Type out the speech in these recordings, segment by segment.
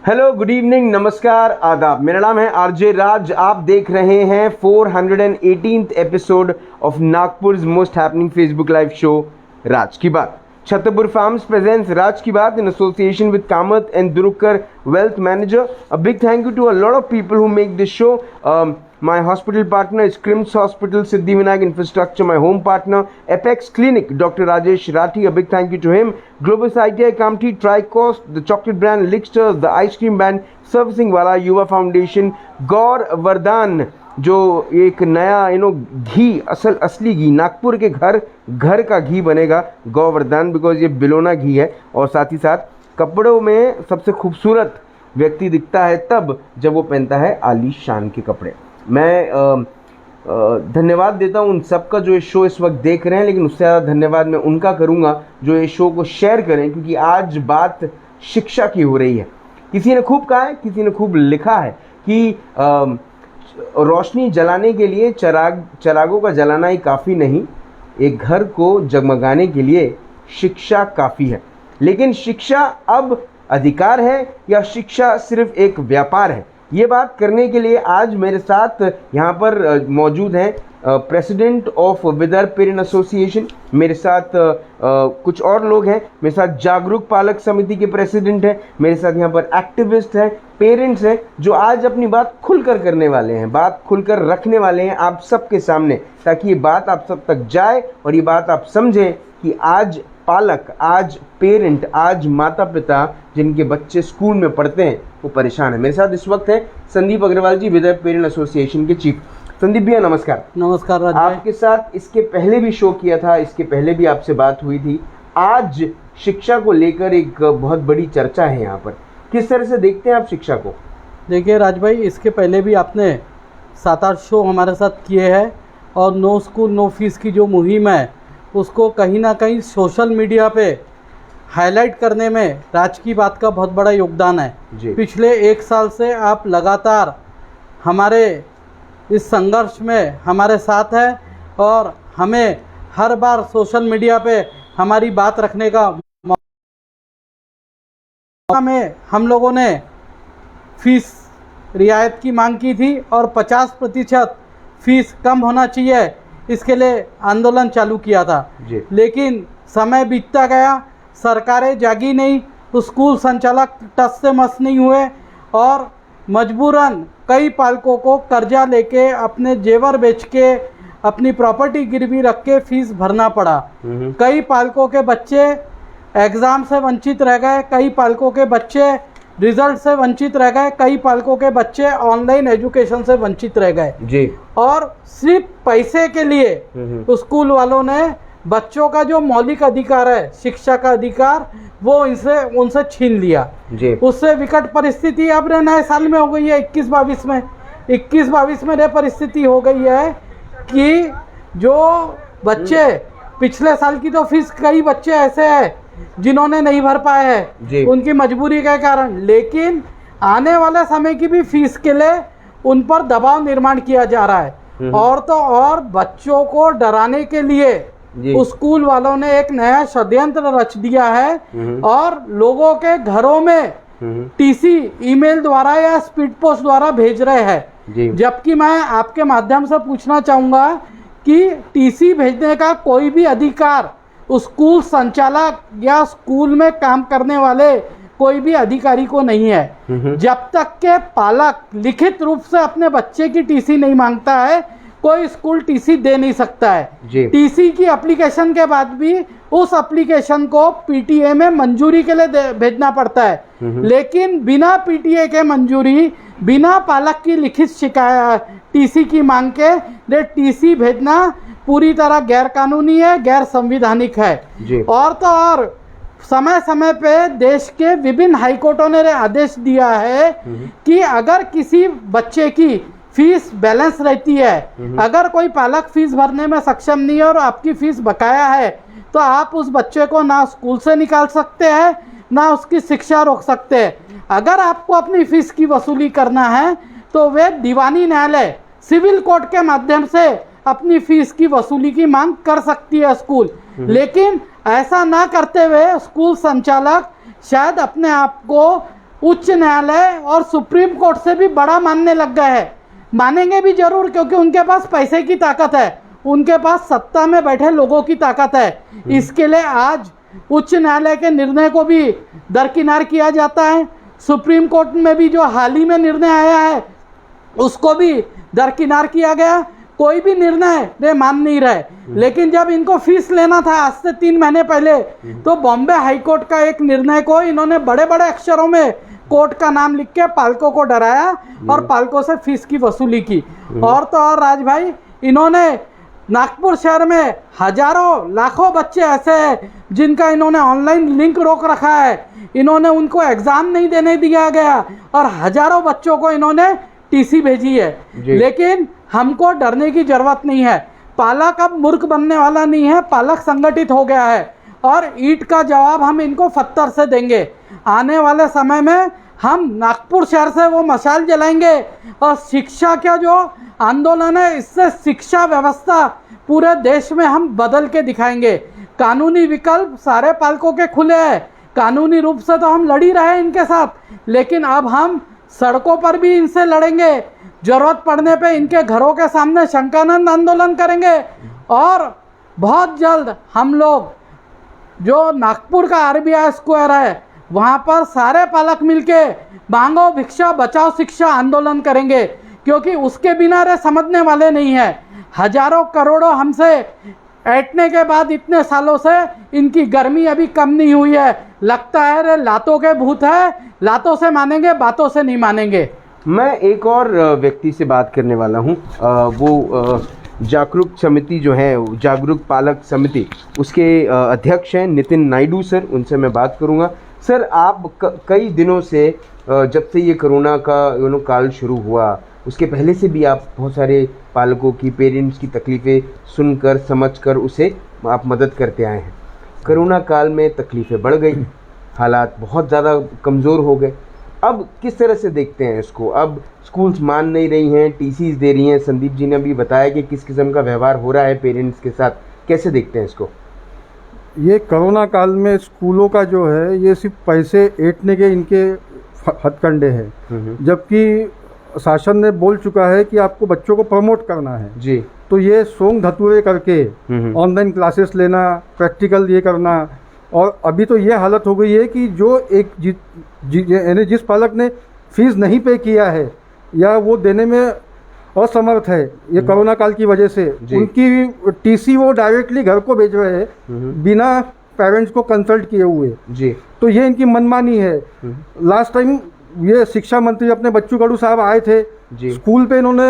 Hello, good evening, नमस्कार, आदाब। मेरा नाम है आरजे राज। आप देख रहे हैं 418th episode of Nagpur most happening Facebook live show राज की बात। Chhatarpur Farms presents Raj Ki Baat in association with Kamath and Durukar Wealth Manager. A big thank you to a lot of people who make this show. My hospital partner is Crims Hospital, Siddhivinayak Infrastructure. My home partner, Apex Clinic, Dr. Rajesh Rathi. A big thank you to him. Globus ITI Kamti, Tricost, the chocolate brand Licksters, the ice cream brand Servicing Wala, Yuva Foundation, Gaur Vardhan, जो एक नया घी, असली घी, नागपुर के घर का घी बनेगा, Govardhan, because ये बिलोना घी है। और साथ ही साथ कपड़ों में सबसे खूबसूरत व्यक्ति दिखता है तब जब वो पहनता है आलीशान के कपड़े। मैं धन्यवाद देता हूँ उन सबका जो ये शो इस वक्त देख रहे हैं, लेकिन उससे ज़्यादा धन्यवाद मैं उनका करूँगा जो ये शो को शेयर करें, क्योंकि आज बात शिक्षा की हो रही है। किसी ने खूब कहा है, किसी ने खूब लिखा है कि रोशनी जलाने के लिए चरागों का जलाना ही काफ़ी नहीं, एक घर को जगमगाने के लिए शिक्षा काफ़ी है। लेकिन शिक्षा अब अधिकार है या शिक्षा सिर्फ एक व्यापार है? ये बात करने के लिए आज मेरे साथ यहाँ पर मौजूद हैं president of Vidarbha parent association, मेरे साथ कुछ और लोग हैं, मेरे साथ जागरूक पालक समिति के प्रेसिडेंट हैं, मेरे साथ यहाँ पर एक्टिविस्ट हैं, पेरेंट्स हैं, जो आज अपनी बात खुलकर करने वाले हैं, बात खुलकर रखने वाले हैं आप सबके सामने, ताकि ये बात आप सब तक जाए और ये बात आप समझें कि आज पालक, आज पेरेंट, आज माता पिता जिनके बच्चे स्कूल में पढ़ते हैं वो परेशान है। मेरे साथ इस वक्त है संदीप अग्रवाल जी, विदर्भ पेरेंट एसोसिएशन के चीफ। संदीप भैया नमस्कार। नमस्कार राज। आपके साथ इसके पहले भी शो किया था, इसके पहले भी आपसे बात हुई थी। आज शिक्षा को लेकर एक बहुत बड़ी चर्चा है यहाँ पर, किस तरह से देखते हैं आप शिक्षा को? देखिए राज भाई, इसके पहले भी आपने 7-8 शो हमारे साथ किए हैं और नो स्कूल नो फीस की जो मुहिम है उसको कहीं ना कहीं सोशल मीडिया पे हाईलाइट करने में राज की बात का बहुत बड़ा योगदान है जी। पिछले 1 साल से आप लगातार हमारे इस संघर्ष में हमारे साथ हैं और हमें हर बार सोशल मीडिया पे हमारी बात रखने का मौका में हम लोगों ने फीस रियायत की मांग की थी और 50% फीस कम होना चाहिए, इसके लिए आंदोलन चालू किया था जी। लेकिन समय बीतता गया, सरकारें जागी नहीं, स्कूल संचालक टस से मस नहीं हुए और मजबूरन कई पालकों को कर्जा लेके, अपने जेवर बेच के, अपनी प्रॉपर्टी गिरवी रख के फीस भरना पड़ा। कई पालकों के बच्चे एग्ज़ाम से वंचित रह गए, कई पालकों के बच्चे रिजल्ट से वंचित रह गए, कई पालकों के बच्चे ऑनलाइन एजुकेशन से वंचित रह गए जी। और सिर्फ पैसे के लिए स्कूल वालों ने बच्चों का जो मौलिक अधिकार है, शिक्षा का अधिकार, वो उनसे छीन लिया जी। उससे विकट परिस्थिति अब नए साल में हो गई है, 21-22 में ये परिस्थिति हो गई है कि जो बच्चे पिछले साल की तो फीस, कई बच्चे ऐसे हैं जिन्होंने नहीं भर पाए हैं उनकी मजबूरी के कारण, लेकिन आने वाले समय की भी फीस के लिए उन पर दबाव निर्माण किया जा रहा है। और तो और बच्चों को डराने के लिए स्कूल वालों ने एक नया षड्यंत्र रच दिया है और लोगों के घरों में टीसी ईमेल द्वारा या स्पीड पोस्ट द्वारा भेज रहे हैं। जबकि मैं आपके माध्यम से पूछना चाहूँगा कि टीसी भेजने का कोई भी अधिकार स्कूल संचालक या स्कूल में काम करने वाले कोई भी अधिकारी को नहीं है। जब तक के पालक लिखित रूप से अपने बच्चे की टीसी नहीं मांगता है, कोई स्कूल टीसी दे नहीं सकता है। टीसी की एप्लीकेशन के बाद भी उस एप्लीकेशन को पीटीए में मंजूरी के लिए भेजना पड़ता है, लेकिन बिना पीटीए के मंजूरी, बिना पालक की लिखित शिकायत टीसी की मांग के टीसी भेजना पूरी तरह गैर कानूनी है, गैर संविधानिक है। और तो और समय समय पे देश के विभिन्न हाईकोर्टों ने आदेश दिया है कि अगर किसी बच्चे की फीस बैलेंस रहती है, अगर कोई पालक फीस भरने में सक्षम नहीं है और आपकी फीस बकाया है, तो आप उस बच्चे को ना स्कूल से निकाल सकते हैं, ना उसकी शिक्षा रोक सकते हैं। अगर आपको अपनी फीस की वसूली करना है तो वे दीवानी न्यायालय, सिविल कोर्ट के माध्यम से अपनी फीस की वसूली की मांग कर सकती है स्कूल। लेकिन ऐसा ना करते हुए स्कूल संचालक शायद अपने आप को उच्च न्यायालय और सुप्रीम कोर्ट से भी बड़ा मानने लग गए हैं। मानेंगे भी जरूर, क्योंकि उनके पास पैसे की ताकत है, उनके पास सत्ता में बैठे लोगों की ताकत है। इसके लिए आज उच्च न्यायालय के निर्णय को भी दरकिनार किया जाता है। सुप्रीम कोर्ट में भी जो हाल ही में निर्णय आया है उसको भी दरकिनार किया गया। कोई भी निर्णय वे मान नहीं रहे। लेकिन जब इनको फीस लेना था आज से 3 महीने पहले, तो बॉम्बे हाई कोर्ट का एक निर्णय को इन्होंने बड़े बड़े अक्षरों में कोर्ट का नाम लिख के पालकों को डराया और पालकों से फीस की वसूली की। और तो और राज भाई, इन्होंने नागपुर शहर में हजारों लाखों बच्चे ऐसे हैं जिनका इन्होंने ऑनलाइन लिंक रोक रखा है। इन्होंने उनको एग्जाम नहीं देने दिया गया और हजारों बच्चों को इन्होंने टीसी भेजी है। लेकिन हमको डरने की जरूरत नहीं है। पालक अब मूर्ख बनने वाला नहीं है, पालक संगठित हो गया है और ईंट का जवाब हम इनको पत्थर से देंगे। आने वाले समय में हम नागपुर शहर से वो मशाल जलाएंगे और शिक्षा का जो आंदोलन है, इससे शिक्षा व्यवस्था पूरे देश में हम बदल के दिखाएंगे। कानूनी विकल्प सारे पालकों के खुले हैं। कानूनी रूप से तो हम लड़ ही रहे हैं इनके साथ, लेकिन अब हम सड़कों पर भी इनसे लड़ेंगे। जरूरत पड़ने पे इनके घरों के सामने शंकानंद आंदोलन करेंगे और बहुत जल्द हम लोग जो नागपुर का आरबीआई स्क्वायर है वहाँ पर सारे पालक मिलके मांगो भिक्षा बचाओ शिक्षा आंदोलन करेंगे, क्योंकि उसके बिना रे समझने वाले नहीं है। हजारों करोड़ों हमसे ऐंठने के बाद इतने सालों से इनकी गर्मी अभी कम नहीं हुई है। लगता है रे लातों के भूत है, लातों से मानेंगे बातों से नहीं मानेंगे। मैं एक और व्यक्ति से बात करने वाला हूँ, वो जागरूक समिति जो है, जागरूक पालक समिति, उसके अध्यक्ष हैं नितिन नायडू सर। उनसे मैं बात करूँगा। सर, आप कई दिनों से, जब से ये कोरोना का काल शुरू हुआ, उसके पहले से भी आप बहुत सारे पालकों की, पेरेंट्स की तकलीफ़ें सुनकर समझकर उसे आप मदद करते आए हैं। कोरोना काल में तकलीफ़ें बढ़ गई, हालात बहुत ज़्यादा कमज़ोर हो गए। अब किस तरह से देखते हैं इसको? अब स्कूल्स मान नहीं रही हैं, टीसीज दे रही हैं। संदीप जी ने भी बताया कि किस किस्म का व्यवहार हो रहा है पेरेंट्स के साथ। कैसे देखते हैं इसको? ये कोरोना काल में स्कूलों का जो है, ये सिर्फ पैसे ऐंठने के इनके हथकंडे हैं, जबकि शासन ने बोल चुका है कि आपको बच्चों को प्रमोट करना है जी। तो ये सोंग धतूरे करके ऑनलाइन क्लासेस लेना, प्रैक्टिकल ये करना। और अभी तो ये हालत हो गई है कि जो एक यानी जिस पालक ने फीस नहीं पे किया है या वो देने में असमर्थ है ये कोरोना काल की वजह से, उनकी टीसी वो डायरेक्टली घर को भेज रहे हैं बिना पेरेंट्स को कंसल्ट किए हुए जी। तो ये इनकी मनमानी है। लास्ट टाइम ये शिक्षा मंत्री अपने बच्चू कडू साहब आए थे जी। स्कूल पे इन्होंने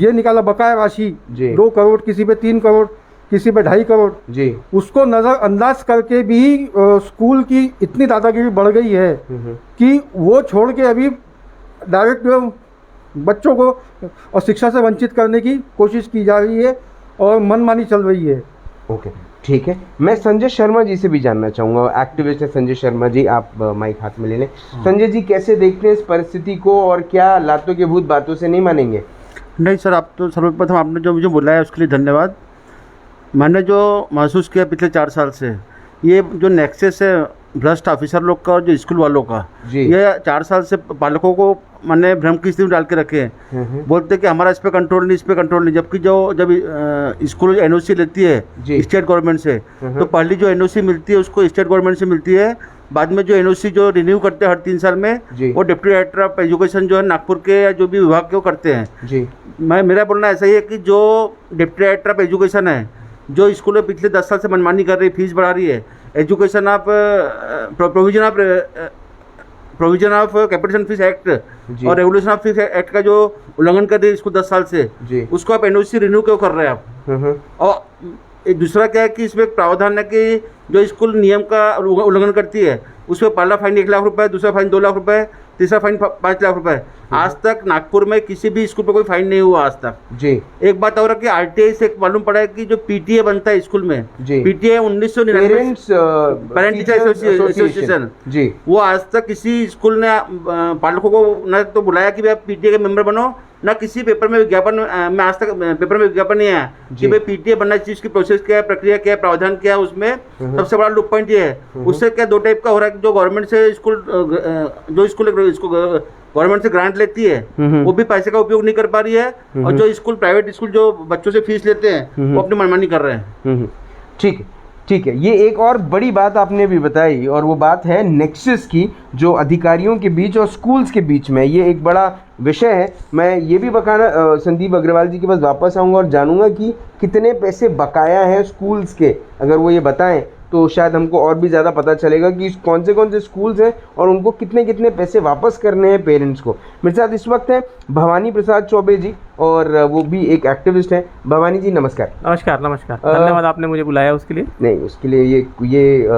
ये निकाला बकाया राशि 2 करोड़, किसी पे 3 करोड़, किसी पे 2.5 करोड़ जी। उसको नज़रअंदाज करके भी स्कूल की इतनी दादागिरी बढ़ गई है कि वो छोड़ के अभी डायरेक्ट बच्चों को और शिक्षा से वंचित करने की कोशिश की जा रही है और मनमानी चल रही है। ओके, ठीक है। मैं संजय शर्मा जी से भी जानना चाहूँगा। एक्टिविस्ट है संजय शर्मा जी, आप माइक हाथ में ले लें। संजय जी, कैसे देखते हैं इस परिस्थिति को और क्या लातों के भूत बातों से नहीं मानेंगे? नहीं सर, आप तो सर्वप्रथम आपने जो मुझे बुलाया उसके लिए धन्यवाद। मैंने जो महसूस किया पिछले 4 साल से, ये जो नेक्सस है भ्रष्ट ऑफिसर लोग का और जो स्कूल वालों का, ये 4 साल से पालकों को मैंने भ्रम की स्थिति में डाल के रखे हैं। बोलते कि हमारा इस पे कंट्रोल नहीं, इस पे कंट्रोल नहीं, जबकि जब स्कूल एनओसी लेती है स्टेट गवर्नमेंट से, तो पहली जो एनओसी मिलती है उसको स्टेट गवर्नमेंट से मिलती है। बाद में जो एनओसी जो रिन्यू करते हैं हर 3 साल में, वो डिप्टी डायरेक्टर ऑफ एजुकेशन जो है नागपुर के या जो भी विभाग के वो करते हैं। मेरा बोलना ऐसा ही है कि जो डिप्टी डायरेक्टर ऑफ एजुकेशन है, जो स्कूल में पिछले 10 साल से मनमानी कर रही है, फीस बढ़ा रही है, education of provision of capitation fees act और रेगुलेशन ऑफ फीस एक्ट का जो उल्लंघन कर रही है स्कूल 10 साल से, उसको आप एनओसी रिन्यू क्यों कर रहे हैं आप? और दूसरा क्या है कि इसमें एक प्रावधान है कि जो स्कूल नियम का उल्लंघन करती है उसमें पहला फाइन 1 लाख रुपए, दूसरा फाइन 2 लाख रुपए, तीसरा फाइन 5 लाख रुपए। आज तक नागपुर में किसी भी स्कूल पर कोई फाइन नहीं हुआ आज तक जी। एक बात और है कि आरटीआई से मालूम पड़ा है कि जो पीटीए बनता है स्कूल में, पीटीए 1999 पेरेंट टीचर एसोसिएशन जी, वो आज तक किसी स्कूल ने पालकों को न तो बुलाया कि आप पीटीए के मेंबर बनो, ना किसी पेपर में विज्ञापन में आज तक पेपर में विज्ञापन नहीं आया कि भाई पीटीए बनना चाहिए, उसकी प्रोसेस क्या है, प्रक्रिया क्या है, प्रावधान क्या है। उसमें सबसे बड़ा लुक पॉइंट ये है। उससे क्या दो टाइप का हो रहा है कि जो गवर्नमेंट से स्कूल इसको गवर्नमेंट से ग्रांट लेती है वो भी पैसे का उपयोग नहीं कर पा रही है, और जो स्कूल प्राइवेट स्कूल जो बच्चों से फीस लेते हैं वो अपनी मनमानी कर रहे हैं। ठीक है, ठीक है। ये एक और बड़ी बात आपने भी बताई, और वो बात है नेक्सस की, जो अधिकारियों के बीच और स्कूल्स के बीच में। ये एक बड़ा विषय है। मैं ये भी बकाना संदीप अग्रवाल जी के पास वापस आऊँगा और जानूंगा कि कितने पैसे बकाया हैं स्कूल्स के। अगर वो ये बताएं तो शायद हमको और भी ज़्यादा पता चलेगा कि कौन से स्कूल्स हैं और उनको कितने कितने पैसे वापस करने हैं पेरेंट्स को। मेरे साथ इस वक्त हैं भवानी प्रसाद चौबे जी, और वो भी एक एक्टिविस्ट हैं। भवानी जी नमस्कार। नमस्कार। नमस्कार, धन्यवाद आपने मुझे बुलाया उसके लिए। नहीं, उसके लिए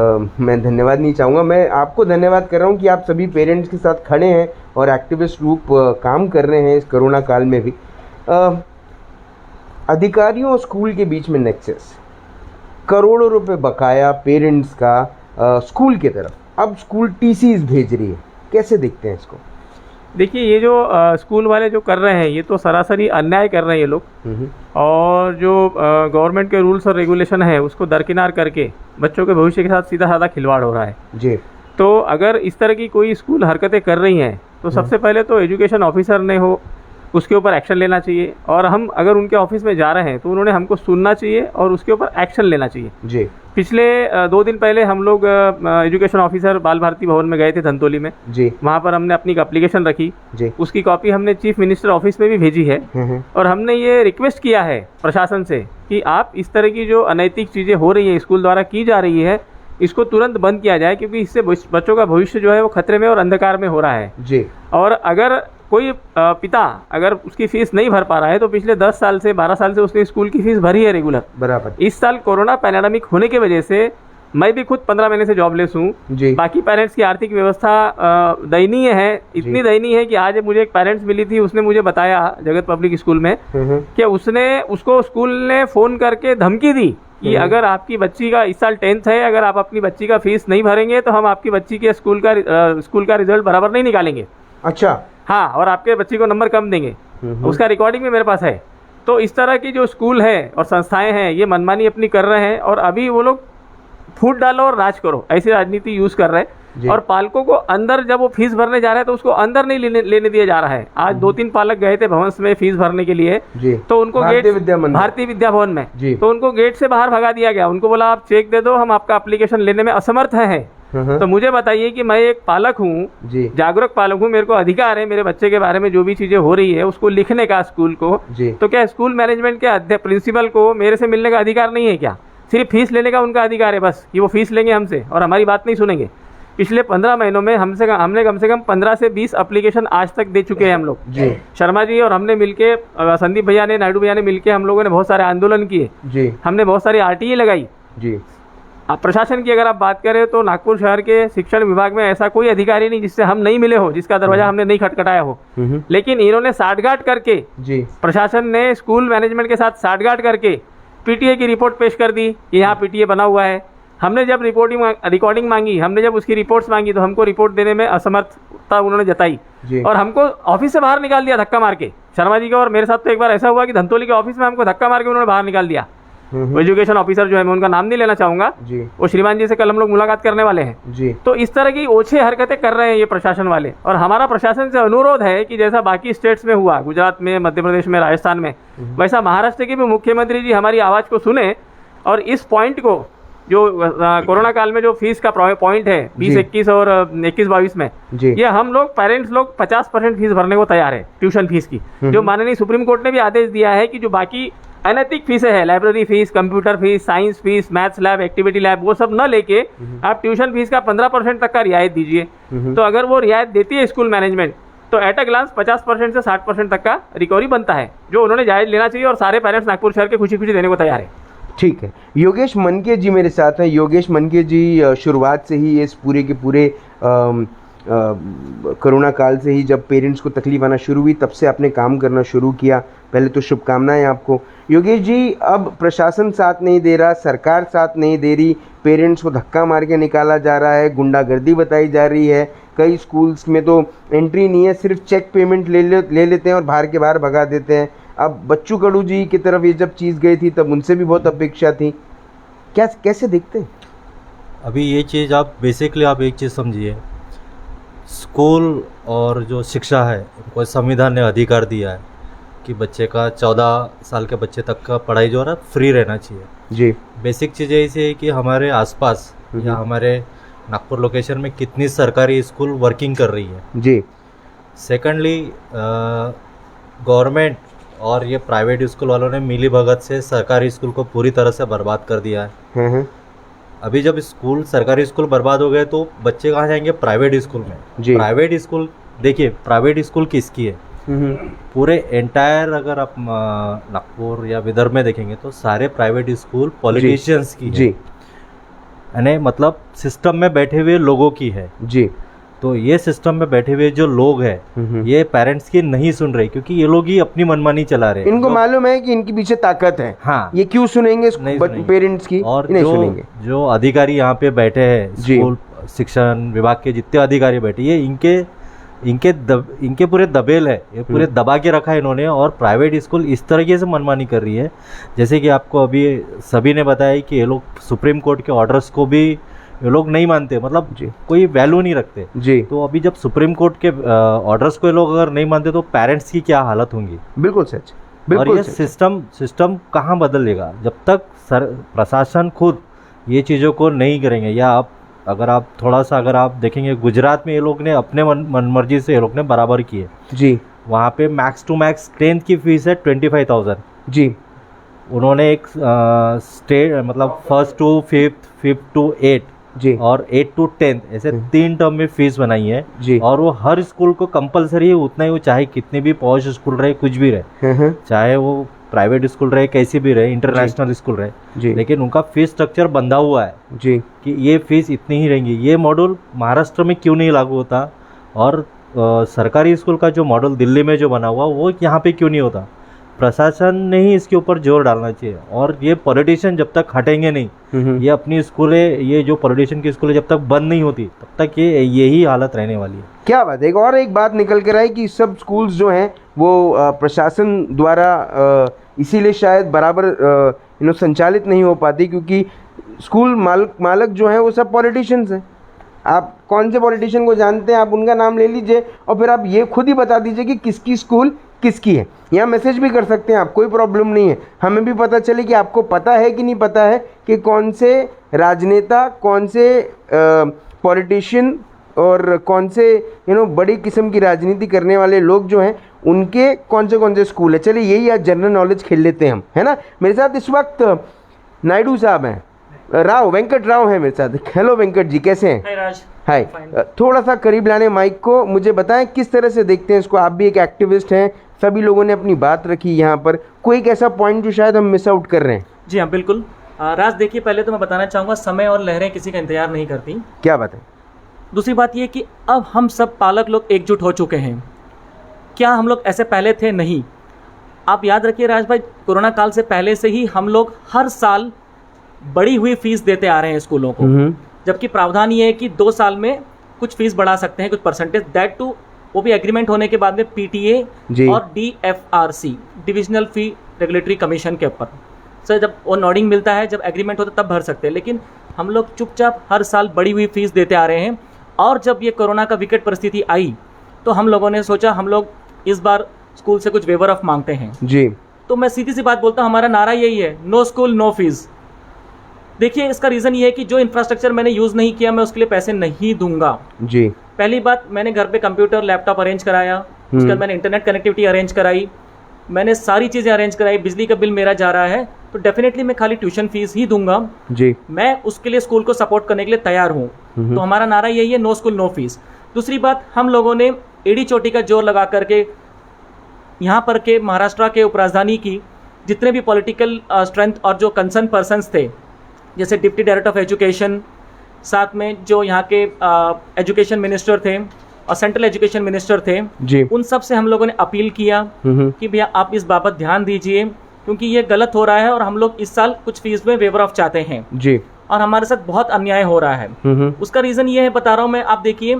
मैं धन्यवाद नहीं चाहूँगा। मैं आपको धन्यवाद कर रहा हूँ कि आप सभी पेरेंट्स के साथ खड़े हैं और एक्टिविस्ट रूप काम कर रहे हैं इस कोरोना काल में भी। अधिकारियों और स्कूल के बीच में नेक्सस, करोड़ों रुपए बकाया पेरेंट्स का स्कूल की तरफ। अब स्कूल टीसीज भेज रही है, कैसे देखते हैं इसको? देखिए, ये जो स्कूल वाले जो कर रहे हैं ये तो सरासरी अन्याय कर रहे हैं ये लोग, और जो गवर्नमेंट के रूल्स और रेगुलेशन है उसको दरकिनार करके बच्चों के भविष्य के साथ सीधा साधा खिलवाड़ हो रहा है जी। तो अगर इस तरह की कोई स्कूल हरकतें कर रही हैं तो सबसे पहले तो एजुकेशन ऑफिसर ने उसके ऊपर एक्शन लेना चाहिए, और हम अगर उनके ऑफिस में जा रहे हैं तो उन्होंने हमको सुनना चाहिए और उसके ऊपर एक्शन लेना चाहिए जी। पिछले 2 दिन पहले हम लोग एजुकेशन ऑफिसर बाल भारती भवन में गए थे धंतोली में जी। वहाँ पर हमने अपनी एप्लीकेशन रखी जी। उसकी कॉपी हमने चीफ मिनिस्टर ऑफिस में भी भेजी है, और हमने ये रिक्वेस्ट किया है प्रशासन से कि आप इस तरह की जो अनैतिक चीज़ें हो रही हैं स्कूल द्वारा की जा रही है इसको तुरंत बंद किया जाए, क्योंकि इससे बच्चों का भविष्य जो है वो खतरे में और अंधकार में हो रहा है जी। और अगर कोई पिता अगर उसकी फीस नहीं भर पा रहा है तो पिछले 10 साल से 12 साल से उसने स्कूल की फीस भरी है रेगुलर बराबर। इस साल कोरोना पैंडेमिक होने की वजह से मैं भी खुद 15 महीने से जॉबलेस हूँ। बाकी पेरेंट्स की आर्थिक व्यवस्था दयनीय है, इतनी दयनीय है कि आज मुझे एक पेरेंट्स मिली थी, उसने मुझे बताया जगत पब्लिक स्कूल में कि उसको स्कूल ने फ़ोन करके धमकी दी कि अगर आपकी बच्ची का इस साल 10th है, अगर आप अपनी बच्ची का फीस नहीं भरेंगे तो हम आपकी बच्ची के स्कूल का रिजल्ट बराबर नहीं निकालेंगे। अच्छा। हाँ, और आपके बच्ची को नंबर कम देंगे। उसका रिकॉर्डिंग भी मेरे पास है। तो इस तरह की जो स्कूल है और संस्थाएं हैं ये मनमानी अपनी कर रहे हैं, और अभी वो लोग फूट डालो और राज करो ऐसी राजनीति यूज कर रहे हैं, और पालकों को अंदर जब वो फीस भरने जा रहे हैं तो उसको अंदर नहीं लेने दिया जा रहा है। आज 2-3 पालक गए थे भवन में फीस भरने के लिए तो उनको भारतीय विद्या भवन में तो उनको गेट से बाहर भगा दिया गया। उनको बोला आप चेक दे दो, हम आपका एप्लीकेशन लेने में असमर्थ हैं। तो मुझे बताइए कि मैं एक पालक हूँ, जागरूक पालक हूँ, मेरे को अधिकार है मेरे बच्चे के बारे में जो भी चीजें हो रही है उसको लिखने का स्कूल को, तो क्या स्कूल मैनेजमेंट के अध्यक्ष प्रिंसिपल को मेरे से मिलने का अधिकार नहीं है क्या? सिर्फ फीस लेने का उनका अधिकार है बस, कि वो फीस लेंगे हमसे और हमारी बात नहीं सुनेंगे। पिछले 15 महीनों में हमने कम से कम 15 से 20 एप्लीकेशन आज तक दे चुके हैं हम लोग। शर्मा जी और हमने मिलके, संदीप भैया ने, नायडू भैया ने मिलके हम लोगों ने बहुत सारे आंदोलन किए, हमने बहुत सारी आरटीए लगाई। प्रशासन की अगर आप बात करें तो नागपुर शहर के शिक्षण विभाग में ऐसा कोई अधिकारी नहीं जिससे हम नहीं मिले हो, जिसका दरवाजा हमने नहीं खटखटाया हो, लेकिन इन्होंने साठगांठ करके प्रशासन ने स्कूल मैनेजमेंट के साथ साठगांठ करके पीटीए की रिपोर्ट पेश कर दी कि यहाँ पीटीए बना हुआ है। हमने जब रिकॉर्डिंग मांगी, हमने जब उसकी रिपोर्ट्स मांगी तो हमको रिपोर्ट देने में असमर्थता उन्होंने जताई और हमको ऑफिस से बाहर निकाल दिया धक्का मार के। शर्मा जी का और मेरे साथ तो एक बार ऐसा हुआ कि धंतोली के ऑफिस में हमको धक्का मार के उन्होंने बाहर निकाल दिया। एजुकेशन ऑफिसर जो है, मैं उनका नाम नहीं लेना चाहूंगा, वो श्रीमान जी से कल हम लोग मुलाकात करने वाले हैं। तो इस तरह की ओछे हरकतें कर रहे हैं ये प्रशासन वाले, और हमारा प्रशासन से अनुरोध है कि जैसा बाकी स्टेट्स में हुआ, गुजरात में, मध्य प्रदेश में, राजस्थान में, वैसा महाराष्ट्र के भी मुख्यमंत्री जी हमारी आवाज़ को सुने और इस पॉइंट को, जो कोरोना काल में जो फीस का पॉइंट है 20-21 और 21-22 में, ये हम लोग पेरेंट्स लोग 50% फीस भरने को तैयार है ट्यूशन फीस की। जो माननीय सुप्रीम कोर्ट ने भी आदेश दिया है कि जो बाकी अनैतिक फीसें है, library fees, computer fees, science fees, maths lab, activity lab, वो सब न लेके आप ट्यूशन फीस का 15% तक का रियायत दीजिए। तो अगर वो रियायत देती है स्कूल मैनेजमेंट तो एट अ ग्लांस 50% से 60% तक का रिकवरी बनता है, जो उन्होंने जायज लेना चाहिए, और सारे पेरेंट्स नागपुर शहर के खुशी खुशी देने को तैयार है। ठीक है, योगेश मनके जी मेरे साथ हैं। योगेश मनके जी शुरुआत से ही इस पूरे के पूरे कोरोना काल से ही जब पेरेंट्स को तकलीफ आना शुरू हुई तब से आपने काम करना शुरू किया, पहले तो शुभकामनाएं आपको। योगेश जी, अब प्रशासन साथ नहीं दे रहा, सरकार साथ नहीं दे रही, पेरेंट्स को धक्का मार के निकाला जा रहा है, गुंडागर्दी बताई जा रही है, कई स्कूल्स में तो एंट्री नहीं है, सिर्फ चेक पेमेंट ले लेते हैं और बाहर के बाहर भगा देते हैं। अब बच्चू कडू जी की तरफ ये जब चीज़ गई थी तब उनसे भी बहुत अपेक्षा थी, कैसे देखते हैं? अभी ये चीज़ आप बेसिकली आप एक चीज़ समझिए, स्कूल और जो शिक्षा है उनको संविधान ने अधिकार दिया है कि बच्चे का 14 साल के बच्चे तक का पढ़ाई जो है फ्री रहना चाहिए जी। बेसिक चीज़ ऐसी है कि हमारे आसपास या हमारे नागपुर लोकेशन में कितनी सरकारी स्कूल वर्किंग कर रही है जी। सेकेंडली गवर्नमेंट और ये प्राइवेट स्कूल वालों ने मिली भगत से सरकारी स्कूल को पूरी तरह से बर्बाद कर दिया है। अभी जब स्कूल सरकारी स्कूल बर्बाद हो गए तो बच्चे कहाँ जाएंगे? प्राइवेट स्कूल में जी। प्राइवेट स्कूल देखिए, प्राइवेट स्कूल किसकी है? पूरे एंटायर अगर आप नागपुर या विदर्भ में देखेंगे तो सारे प्राइवेट स्कूल पॉलिटिशियंस की है यानी मतलब सिस्टम में बैठे हुए लोगों की है जी। तो ये सिस्टम में बैठे हुए जो लोग हैं ये पेरेंट्स की नहीं सुन रहे क्योंकि ये लोग ही अपनी मनमानी चला रहे हैं। इनको मालूम है कि इनके पीछे ताकत है। हाँ, ये क्यों सुनेंगे पेरेंट्स की? और नहीं सुनेंगे। जो अधिकारी यहाँ पे बैठे हैं स्कूल शिक्षण विभाग के जितने अधिकारी बैठे, ये इनके पूरे दबेल है, ये पूरे दबा के रखा है इन्होंने। और प्राइवेट स्कूल इस तरीके से मनमानी कर रही है जैसे कि आपको अभी सभी ने बताया कि ये लोग सुप्रीम कोर्ट के ऑर्डर्स को भी ये लोग नहीं मानते, मतलब कोई वैल्यू नहीं रखते जी। तो अभी जब सुप्रीम कोर्ट के ऑर्डर्स को ये लोग अगर नहीं मानते तो पेरेंट्स की क्या हालत होंगी? बिल्कुल सच। और ये सिस्टम कहाँ बदलेगा जब तक प्रशासन खुद ये चीज़ों को नहीं करेंगे। या अगर आप थोड़ा सा अगर आप देखेंगे गुजरात में ये लोग ने अपने मनमर्जी से ये लोग ने बराबर किए जी। वहाँ पे मैक्स टू मैक्स 10th की फीस है 25,000 जी। उन्होंने एक स्टेट मतलब 1st to 5th to 8th जी और 8th to 10th ऐसे 3 टर्म में फीस बनाई है जी। और वो हर स्कूल को कंपलसरी है उतना ही, वो चाहे कितने भी पॉश स्कूल रहे, कुछ भी रहे, चाहे वो प्राइवेट स्कूल रहे, कैसी भी रहे, इंटरनेशनल स्कूल रहे जी। लेकिन उनका फीस स्ट्रक्चर बंधा हुआ है जी कि ये फीस इतनी ही रहेंगी। ये मॉडल महाराष्ट्र में क्यों नहीं लागू होता? और सरकारी स्कूल का जो मॉडल दिल्ली में जो बना हुआ वो यहाँ पे क्यों नहीं होता? प्रशासन ने ही इसके ऊपर जोर डालना चाहिए। और ये पॉलिटिशियन जब तक हटेंगे नहीं, ये अपनी स्कूलें, ये जो पॉलिटिशियन की स्कूलें जब तक बंद नहीं होती तब तक यही हालत रहने वाली है। क्या बात है। एक बात निकल कर आई कि सब स्कूल्स जो हैं वो प्रशासन द्वारा इसीलिए शायद बराबर संचालित नहीं हो पाती क्योंकि स्कूल मालक जो हैं वो सब पॉलिटिशियंस हैं। आप कौन से पॉलिटिशियन को जानते हैं, आप उनका नाम ले लीजिए और फिर आप ये खुद ही बता दीजिए कि किसकी स्कूल किसकी है। यहाँ मैसेज भी कर सकते हैं आप, कोई प्रॉब्लम नहीं है। हमें भी पता चले कि आपको पता है कि नहीं पता है कि कौन से राजनेता, कौन से पॉलिटिशियन और कौन से बड़ी किस्म की राजनीति करने वाले लोग जो हैं उनके कौन से स्कूल है। चलिए यही आज जनरल नॉलेज खेल लेते हैं हम, है ना। मेरे साथ इस वक्त नायडू साहब हैं, वेंकट राव है मेरे साथ। हेलो वेंकट जी, कैसे हैं? हाय। थोड़ा सा करीब लाने माइक को, मुझे बताएं किस तरह से देखते हैं इसको। आप भी एक एक्टिविस्ट हैं, सभी लोगों ने अपनी बात रखी यहाँ पर, कोई एक ऐसा पॉइंट जो शायद हम मिस आउट कर रहे हैं? जी हाँ, बिल्कुल। राज, देखिए पहले तो मैं बताना चाहूँगा समय और लहरें किसी का इंतजार नहीं करती। क्या बात है। दूसरी बात ये कि अब हम सब पालक लोग एकजुट हो चुके हैं। क्या हम लोग ऐसे पहले थे? नहीं। आप याद रखिए राज भाई, कोरोना काल से पहले से ही हम लोग हर साल बढ़ी हुई फीस देते आ रहे हैं स्कूलों को, जबकि प्रावधान ये है कि 2 साल में कुछ फीस बढ़ा सकते हैं, कुछ परसेंटेज, दैट टू वो भी एग्रीमेंट होने के बाद में PTA और DFRC डिविजनल फी रेगुलेटरी कमीशन के ऊपर। सर जब वो नोडिंग मिलता है, जब एग्रीमेंट होता है तब भर सकते हैं, लेकिन हम लोग चुपचाप हर साल बढ़ी हुई फीस देते आ रहे हैं। और जब ये कोरोना का विकट परिस्थिति आई तो हम लोगों ने सोचा हम लोग इस बार स्कूल से कुछ वेवर ऑफ मांगते हैं जी। तो मैं सीधी सी बात बोलता हूँ, हमारा नारा यही है, नो स्कूल नो फीस। देखिए इसका रीज़न ये है कि जो इंफ्रास्ट्रक्चर मैंने यूज़ नहीं किया मैं उसके लिए पैसे नहीं दूंगा जी। पहली बात, मैंने घर पे कंप्यूटर लैपटॉप अरेंज कराया, उसके बाद मैंने इंटरनेट कनेक्टिविटी अरेंज कराई, मैंने सारी चीज़ें अरेंज कराई, बिजली का बिल मेरा जा रहा है, तो डेफिनेटली मैं खाली ट्यूशन फीस ही दूंगा जी। मैं उसके लिए स्कूल को सपोर्ट करने के लिए तैयार हूँ। तो हमारा नारा यही है, नो स्कूल नो फीस। दूसरी बात, हम लोगों ने एड़ी चोटी का जोर लगा करके यहाँ पर के महाराष्ट्र के उपराजधानी की जितने भी पॉलिटिकल स्ट्रेंथ और जो कंसर्न पर्सन्स थे, जैसे डिप्टी डायरेक्टर ऑफ एजुकेशन, साथ में जो यहाँ के एजुकेशन मिनिस्टर थे और सेंट्रल एजुकेशन मिनिस्टर थे जी, उन सब से हम लोगों ने अपील किया कि भैया आप इस बाबत ध्यान दीजिए, क्योंकि ये गलत हो रहा है और हम लोग इस साल कुछ फीस में वेवर ऑफ चाहते हैं जी, और हमारे साथ बहुत अन्याय हो रहा है। उसका रीज़न ये है, बता रहा हूँ मैं, आप देखिए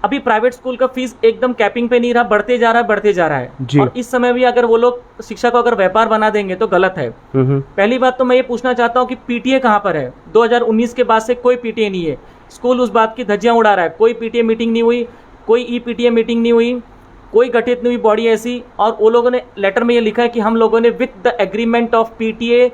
अभी प्राइवेट स्कूल का फीस एकदम कैपिंग पे नहीं रहा, बढ़ते जा रहा है, बढ़ते जा रहा है। और इस समय भी अगर वो लोग शिक्षा को अगर व्यापार बना देंगे तो गलत है। पहली बात तो मैं ये पूछना चाहता हूँ कि पीटीए कहाँ पर है? 2019 के बाद से कोई पीटीए नहीं है। स्कूल उस बात की धज्जियां उड़ा रहा है, कोई पीटीए मीटिंग नहीं हुई, कोई ई पीटीए मीटिंग नहीं हुई, कोई गठित नहीं हुई बॉडी ऐसी। और वो लोगों ने लेटर में ये लिखा है कि हम लोगों ने with the agreement of PTA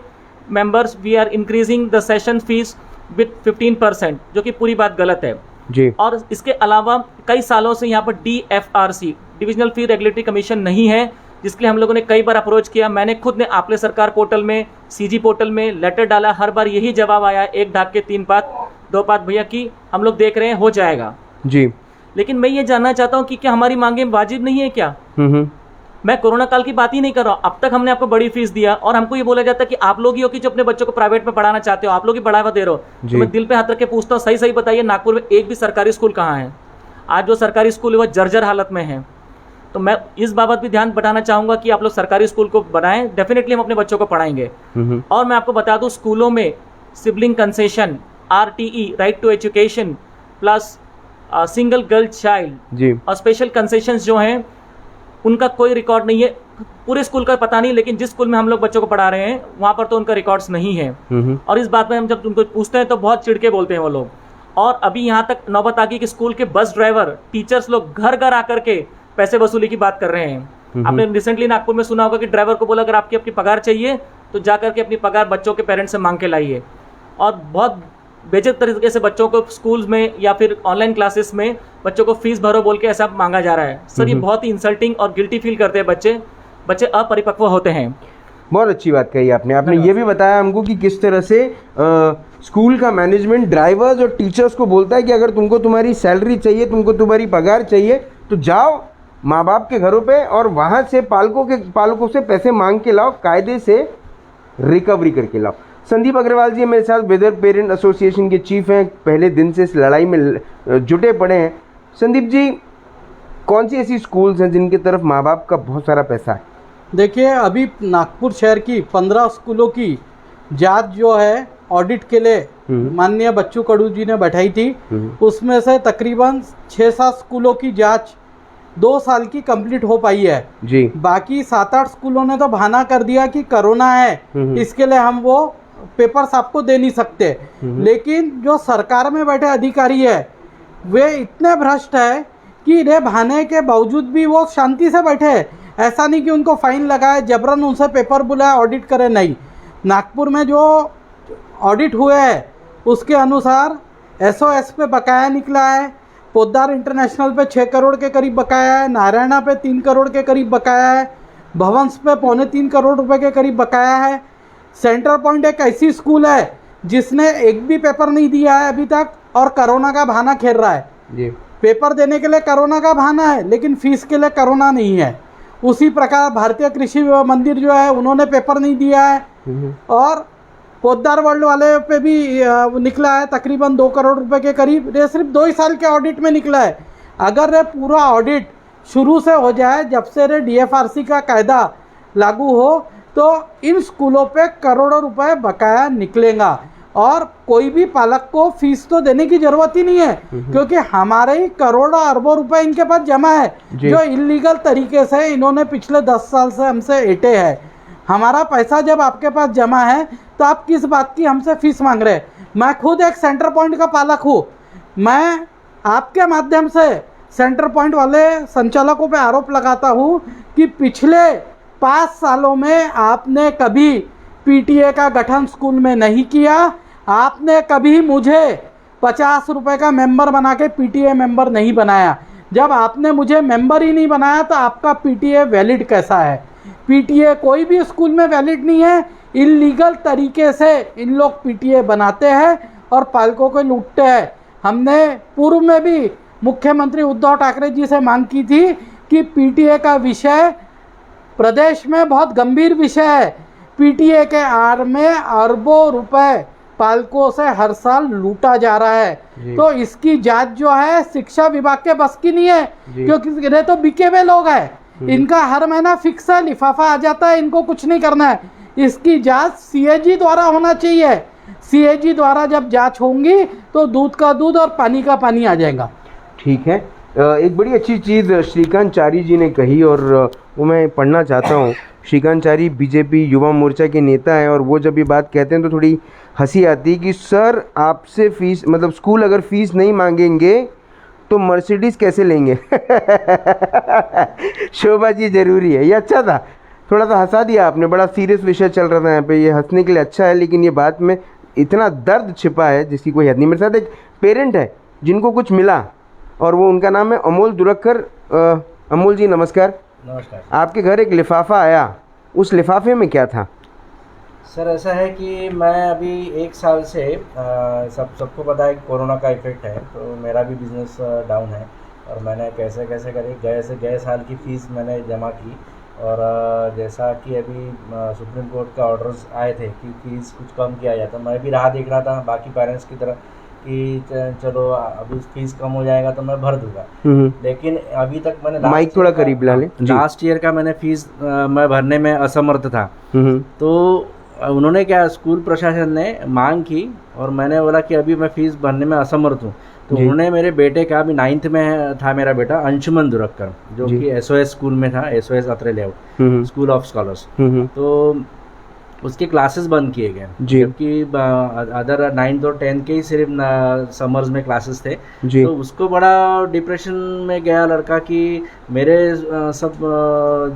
members we are increasing the session fees with 15%, जो कि पूरी बात गलत है जी। और इसके अलावा कई सालों से यहाँ पर DFRC डिविजनल फी रेगुलेटरी कमीशन नहीं है, जिसके लिए हम लोगों ने कई बार अप्रोच किया। मैंने खुद ने आपले सरकार पोर्टल में, CG पोर्टल में लेटर डाला, हर बार यही जवाब आया, एक ढाक के 3 पात 2 पात भैया की हम लोग देख रहे हैं, हो जाएगा जी। लेकिन मैं ये जानना चाहता हूँ कि क्या हमारी मांगे वाजिब नहीं है क्या? मैं कोरोना काल की बात ही नहीं कर रहा हूँ। अब तक हमने आपको बड़ी फीस दिया और हमको ये बोला जाता है कि आप लोग ही हो कि जो अपने बच्चों को प्राइवेट में पढ़ाना चाहते हो, आप लोग ही बढ़ावा दे रहे हो। तो मैं दिल पे हाथ रख के पूछता हूँ, सही सही बताइए, नागपुर में एक भी सरकारी स्कूल कहाँ है? आज जो सरकारी स्कूल है वो जर्जर हालत में है। तो मैं इस बाबत भी ध्यान बताना चाहूँगा कि आप लोग सरकारी स्कूल को बनाएं, डेफिनेटली हम अपने बच्चों को पढ़ाएंगे। और मैं आपको बता दूँ, स्कूलों में sibling concession, RTE right to education plus single girl child जी, और स्पेशल कंसेशंस जो हैं उनका कोई रिकॉर्ड नहीं है। पूरे स्कूल का पता नहीं, लेकिन जिस स्कूल में हम लोग बच्चों को पढ़ा रहे हैं वहाँ पर तो उनका रिकॉर्ड्स नहीं है। और इस बात में हम जब उनको पूछते हैं तो बहुत चिढ़के बोलते हैं वो लोग। और अभी यहाँ तक नौबत आ गई कि स्कूल के बस ड्राइवर, टीचर्स लोग घर घर आकर के पैसे वसूली की बात कर रहे हैं। आपने रिसेंटली नागपुर में सुना होगा कि ड्राइवर को बोला अगर आपकी पगार चाहिए तो जा करके अपनी पगार बच्चों के पेरेंट्स से मांग के लाइए। और बहुत बेइज्जत तरीके से बच्चों को स्कूल्स में या फिर ऑनलाइन क्लासेस में बच्चों को फीस भरो बोल के ऐसा मांगा जा रहा है। सर ये बहुत ही इंसल्टिंग और गिल्टी फील करते हैं बच्चे अपरिपक्व होते हैं। बहुत अच्छी बात कही आपने ये भी बताया हमको कि किस तरह से स्कूल का मैनेजमेंट ड्राइवर्स और टीचर्स को बोलता है कि अगर तुमको तुम्हारी सैलरी चाहिए, तुमको तुम्हारी पगार चाहिए तो जाओ माँ बाप के घरों पे और वहाँ से पालकों से पैसे मांग के लाओ, कायदे से रिकवरी करके लाओ। संदीप अग्रवाल जी मेरे साथ, वेदर पेरेंट एसोसिएशन के चीफ हैं, पहले दिन से इस लड़ाई में जुटे पड़े हैं। संदीप जी, कौन सी ऐसी स्कूल्स हैं जिनकी तरफ माँ बाप का बहुत सारा पैसा है? देखिए, अभी नागपुर शहर की 15 स्कूलों की जांच जो है ऑडिट के लिए माननीय बच्चू कडू जी ने बैठाई थी। उसमें से तकरीबन 6-7 स्कूलों की जांच 2 साल की कंप्लीट हो पाई है जी। बाकी 7-8 स्कूलों ने तो बहाना कर दिया कि कोरोना है, इसके लिए हम वो पेपर्स आपको दे नहीं सकते। लेकिन जो सरकार में बैठे अधिकारी है वे इतने भ्रष्ट है कि इन्हें बहाने के बावजूद भी वो शांति से बैठे हैं। ऐसा नहीं कि उनको फाइन लगाए, जबरन उनसे पेपर बुलाए, ऑडिट करे, नहीं। नागपुर में जो ऑडिट हुए हैं उसके अनुसार SOS पे बकाया निकला है, पोद्दार इंटरनेशनल पे 6 करोड़ के करीब बकाया है, नारायणा पे 3 करोड़ के करीब बकाया है, भवंस पे 2.25 करोड़ रुपए के करीब बकाया है। सेंटर पॉइंट एक ऐसी स्कूल है जिसने एक भी पेपर नहीं दिया है अभी तक और कोरोना का बहाना खेल रहा है जी। पेपर देने के लिए कोरोना का बहाना है लेकिन फीस के लिए कोरोना नहीं है। उसी प्रकार भारतीय कृषि मंदिर जो है उन्होंने पेपर नहीं दिया है और पोद्दार वर्ल्ड वाले पे भी निकला है तकरीबन 2 करोड़ रुपए के करीब। ये सिर्फ 2 ही साल के ऑडिट में निकला है। अगर ये पूरा ऑडिट शुरू से हो जाए, जब से DFRC का कायदा लागू हो, तो इन स्कूलों पे करोड़ों रुपए बकाया निकलेगा और कोई भी पालक को फीस तो देने की जरूरत ही नहीं है, क्योंकि हमारे ही करोड़ों अरबों रुपए इनके पास जमा है जो इलीगल तरीके से इन्होंने पिछले 10 साल से हमसे ऐंठे हैं। हमारा पैसा जब आपके पास जमा है तो आप किस बात की हमसे फीस मांग रहे हैं? मैं खुद एक सेंटर पॉइंट का पालक हूँ। मैं आपके माध्यम से सेंटर पॉइंट वाले संचालकों पे आरोप लगाता हूँ कि पिछले 5 सालों में आपने कभी PTA का गठन स्कूल में नहीं किया। आपने कभी मुझे 50 रुपए का मेंबर बना के PTA मेंबर नहीं बनाया। जब आपने मुझे मेंबर ही नहीं बनाया तो आपका PTA वैलिड कैसा है? PTA कोई भी स्कूल में वैलिड नहीं है। इलीगल तरीके से इन लोग PTA बनाते हैं और पालकों को लूटते हैं। हमने पूर्व में भी मुख्यमंत्री उद्धव ठाकरे जी से मांग की थी कि PTA का विषय प्रदेश में बहुत गंभीर विषय है। PTA के आड़ में अरबों रुपए पालकों से हर साल लूटा जा रहा है। तो इसकी जांच जो है शिक्षा विभाग के बस की नहीं है, क्योंकि ये तो बिके हुए लोग हैं। इनका हर महीना फिक्स है, लिफाफा आ जाता है, इनको कुछ नहीं करना है। इसकी जांच सीएजी द्वारा होना चाहिए। सीएजी द्वारा जब जांच होंगी तो दूध का दूध और पानी का पानी आ जाएगा। ठीक है, एक बड़ी अच्छी चीज़ श्रीकांत चारी जी ने कही और वो मैं पढ़ना चाहता हूँ। श्रीकांत चारी बीजेपी युवा मोर्चा के नेता हैं और वो जब ये बात कहते हैं तो थोड़ी हंसी आती है कि सर आपसे फीस, मतलब स्कूल अगर फीस नहीं मांगेंगे तो मर्सिडीज़ कैसे लेंगे। शोबाजी ज़रूरी है, ये अच्छा था, थोड़ा सा हंसा दिया आपने। बड़ा सीरियस विषय चल रहा था यहाँ पे, ये हंसने के लिए अच्छा है, लेकिन ये बात में इतना दर्द छिपा है जिसकी कोई हद नहीं। मेरे साथ एक पेरेंट है जिनको कुछ मिला और वो, उनका नाम है अमोल दुरक्कर। अमोल जी नमस्कार। नमस्कार। आपके घर एक लिफाफा आया, उस लिफाफे में क्या था? सर ऐसा है कि मैं अभी 1 साल से सबको पता है कि कोरोना का इफेक्ट है, तो मेरा भी बिज़नेस डाउन है और मैंने कैसे करके गए साल की फ़ीस मैंने जमा की। और जैसा कि अभी सुप्रीम कोर्ट का ऑर्डर्स आए थे कि फ़ीस कुछ कम किया जाए, तो मैं भी राह देख रहा था बाकी पेरेंट्स की तरह कि चलो अभी फीस कम हो जाएगा तो मैं भर दूंगा। लेकिन अभी तक मैंने माइक थोड़ा करीब ला लें। लास्ट ईयर का मैंने फीस मैं भरने में असमर्थ था। तो उन्होंने क्या, स्कूल प्रशासन ने मांग की और मैंने बोला कि अभी मैं फीस भरने में असमर्थ हूँ। तो उन्होंने मेरे बेटे का, अभी 9th में था मेरा बेटा अंशुमन दुरक्कर, जो कि SOS स्कूल में था, SOS Atre layout school of scholars. तो उसके क्लासेस बंद किए गए, जबकि अदर 9th और 10th के ही सिर्फ समर्स में क्लासेस थे। तो उसको बड़ा डिप्रेशन में गया लड़का कि मेरे सब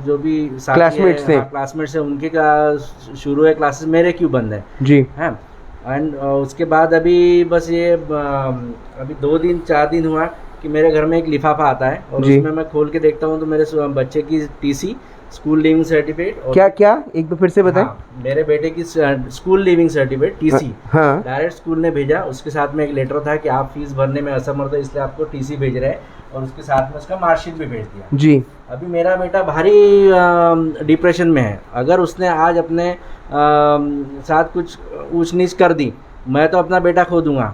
जो भी क्लासमेट्स थे उनके शुरू है क्लासेस, मेरे क्यों बंद है जी। हैं। एंड उसके बाद अभी बस ये अभी 2-4 दिन हुआ कि मेरे घर में एक लिफाफा आता है और उसमें मैं खोल के देखता हूँ तो मेरे बच्चे की TC, स्कूल लिविंग सर्टिफिकेट। क्या एक बार फिर से बताएं। मेरे बेटे की school leaving certificate TC direct school ने भेजा। उसके साथ में एक लेटर था कि आप फीस भरने में असमर्थ है, इसलिए आपको TC भेज रहे हैं, और उसके साथ में उसका मार्कशीट भी भेज दिया जी। अभी मेरा बेटा भारी डिप्रेशन में है। अगर उसने आज अपने साथ कुछ ऊंच नीच कर दी, मैं तो अपना बेटा खो दूंगा।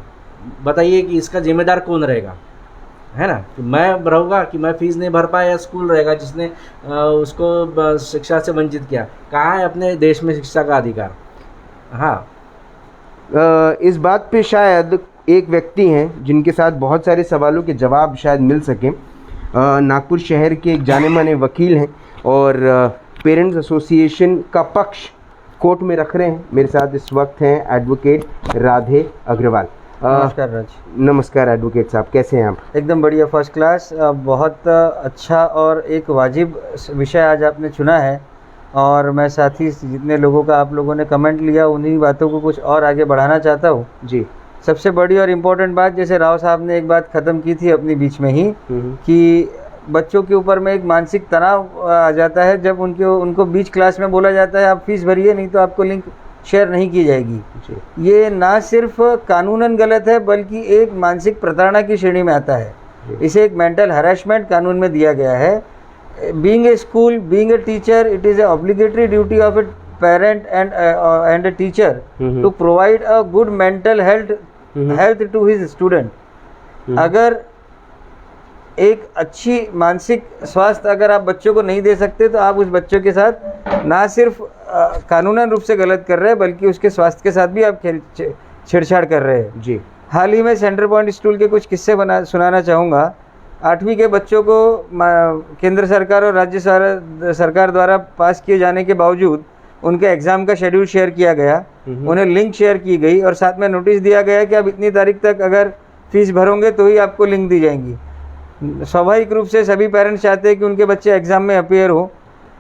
बताइए कि इसका जिम्मेदार कौन रहेगा, है ना? कि मैं रहूँगा कि मैं फीस नहीं भर पाया, स्कूल रहेगा जिसने उसको शिक्षा से वंचित किया। कहाँ है अपने देश में शिक्षा का अधिकार? हाँ, इस बात पे शायद एक व्यक्ति हैं जिनके साथ बहुत सारे सवालों के जवाब शायद मिल सकें। नागपुर शहर के एक जाने माने वकील हैं और पेरेंट्स एसोसिएशन का पक्ष कोर्ट में रख रहे हैं। मेरे साथ इस वक्त हैं एडवोकेट राधे अग्रवाल। नमस्कार राज। नमस्कार एडवोकेट साहब, कैसे हैं आप? एकदम बढ़िया, फर्स्ट क्लास। बहुत अच्छा और एक वाजिब विषय आज आपने चुना है, और मैं साथ ही जितने लोगों का आप लोगों ने कमेंट लिया उन्हीं बातों को कुछ और आगे बढ़ाना चाहता हूँ जी। सबसे बड़ी और इम्पोर्टेंट बात, जैसे राव साहब ने एक बात ख़त्म की थी अपनी बीच में ही, कि बच्चों के ऊपर में एक मानसिक तनाव आ जाता है जब उनको बीच क्लास में बोला जाता है आप फीस भरिए, नहीं तो आपको लिंक शेयर नहीं की जाएगी। ये ना सिर्फ कानूनन गलत है बल्कि एक मानसिक प्रताड़ना की श्रेणी में आता है। इसे एक मेंटल हरासमेंट कानून में दिया गया है। Being a school, being a teacher, it is a obligatory duty of A parent and a teacher to provide a good mental health to his student। अगर एक अच्छी मानसिक स्वास्थ्य अगर आप बच्चों को नहीं दे सकते तो आप उस बच्चों के साथ ना सिर्फ कानूनन रूप से गलत कर रहे हैं बल्कि उसके स्वास्थ्य के साथ भी आप छेड़छाड़ कर रहे हैं जी। हाल ही में सेंटर पॉइंट स्कूल के कुछ किस्से सुनाना चाहूँगा। 8वीं के बच्चों को केंद्र सरकार और राज्य सरकार द्वारा पास किए जाने के बावजूद उनके एग्ज़ाम का शेड्यूल शेयर किया गया, उन्हें लिंक शेयर की गई और साथ में नोटिस दिया गया कि आप इतनी तारीख तक अगर फीस भरोगे तो ही आपको लिंक दी जाएंगी। स्वाभाविक रूप से सभी पेरेंट्स चाहते हैं कि उनके बच्चे एग्ज़ाम में अपीयर हो,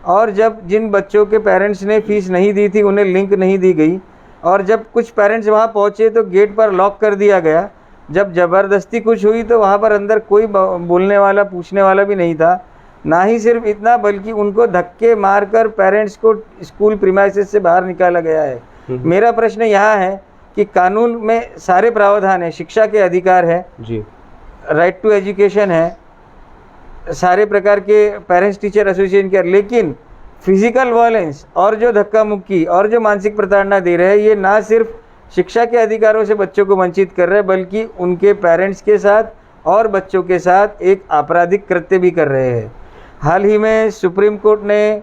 और जब जिन बच्चों के पेरेंट्स ने फ़ीस नहीं दी थी उन्हें लिंक नहीं दी गई, और जब कुछ पेरेंट्स वहाँ पहुँचे तो गेट पर लॉक कर दिया गया। जब ज़बरदस्ती कुछ हुई तो वहाँ पर अंदर कोई बोलने वाला पूछने वाला भी नहीं था। ना ही सिर्फ इतना बल्कि उनको धक्के मारकर पेरेंट्स को स्कूल प्रीमाइसेस से बाहर निकाला गया है। मेरा प्रश्न यहाँ है कि कानून में सारे प्रावधान है, शिक्षा के अधिकार है जी, राइट टू एजुकेशन है, सारे प्रकार के पेरेंट्स टीचर एसोसिएशन के, लेकिन फिजिकल वायलेंस और जो धक्का मुक्की और जो मानसिक प्रताड़ना दे रहे हैं ये ना सिर्फ शिक्षा के अधिकारों से बच्चों को वंचित कर रहे हैं, बल्कि उनके पेरेंट्स के साथ और बच्चों के साथ एक आपराधिक कृत्य भी कर रहे हैं। हाल ही में सुप्रीम कोर्ट ने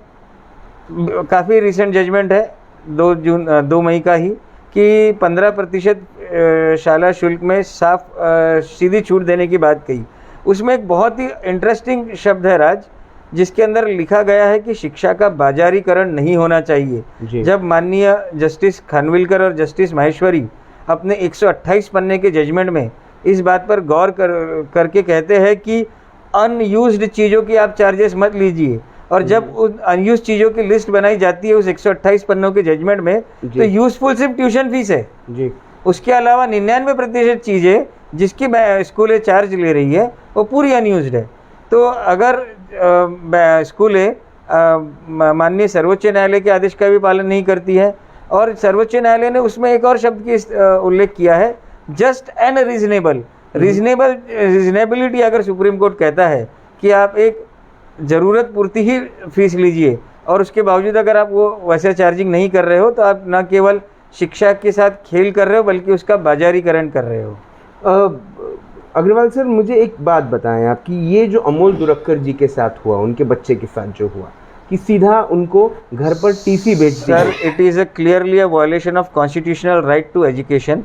काफ़ी रिसेंट जजमेंट है 2 मई का ही कि 15% शाला शुल्क में साफ सीधी छूट देने की बात कही। उसमें एक बहुत ही इंटरेस्टिंग शब्द है राज, जिसके अंदर लिखा गया है कि शिक्षा का बाजारीकरण नहीं होना चाहिए। जब माननीय जस्टिस खानविलकर और जस्टिस माहेश्वरी अपने 128 पन्ने के जजमेंट में इस बात पर गौर करके कहते हैं कि अनयूज्ड चीज़ों की आप चार्जेस मत लीजिए, और जब उन अनयूज चीज़ों की लिस्ट बनाई जाती है उस 128 पन्नों के जजमेंट में, तो यूजफुल सिर्फ ट्यूशन फीस है जी। उसके अलावा 99% चीज़ें जिसकी स्कूलें चार्ज ले रही है वो पूरी अनयूज्ड है। तो अगर स्कूलें माननीय सर्वोच्च न्यायालय के आदेश का भी पालन नहीं करती है, और सर्वोच्च न्यायालय ने उसमें एक और शब्द की उल्लेख किया है, जस्ट एंड रीजनेबल। रीजनेबिलिटी अगर सुप्रीम कोर्ट कहता है कि आप एक ज़रूरत पूर्ति ही फीस लीजिए और उसके बावजूद अगर आप वो वैसे चार्जिंग नहीं कर रहे हो, तो आप न केवल शिक्षा के साथ खेल कर रहे हो बल्कि उसका बाजारीकरण कर रहे हो। अग्रवाल सर, मुझे एक बात बताएं आप कि ये जो अमोल दुरक्कर जी के साथ हुआ, उनके बच्चे के साथ जो हुआ कि सीधा उनको घर पर टीसी भेज दिया। Sir, it is clearly a violation of constitutional right to education.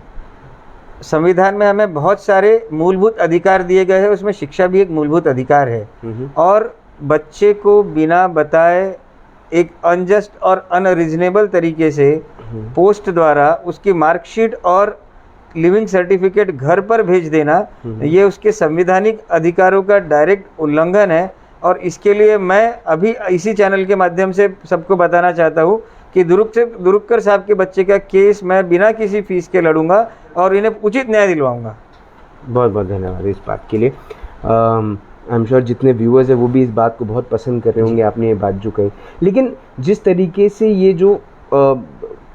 संविधान में हमें बहुत सारे मूलभूत अधिकार दिए गए हैं, उसमें शिक्षा भी एक मूलभूत अधिकार है, और बच्चे को बिना बताए एक अनजस्ट और अनरीजनेबल तरीके से पोस्ट द्वारा उसकी मार्कशीट और लिविंग सर्टिफिकेट घर पर भेज देना, ये उसके संवैधानिक अधिकारों का डायरेक्ट उल्लंघन है। और इसके लिए मैं अभी इसी चैनल के माध्यम से सबको बताना चाहता हूँ कि दुरुक्कर साहब के बच्चे का केस मैं बिना किसी फीस के लड़ूंगा और इन्हें उचित न्याय दिलवाऊंगा। बहुत बहुत धन्यवाद इस बात के लिए। आई एम श्योर जितने व्यूअर्स हैं वो भी इस बात को बहुत पसंद कर रहे होंगे, आपने ये बात जो कही। लेकिन जिस तरीके से ये जो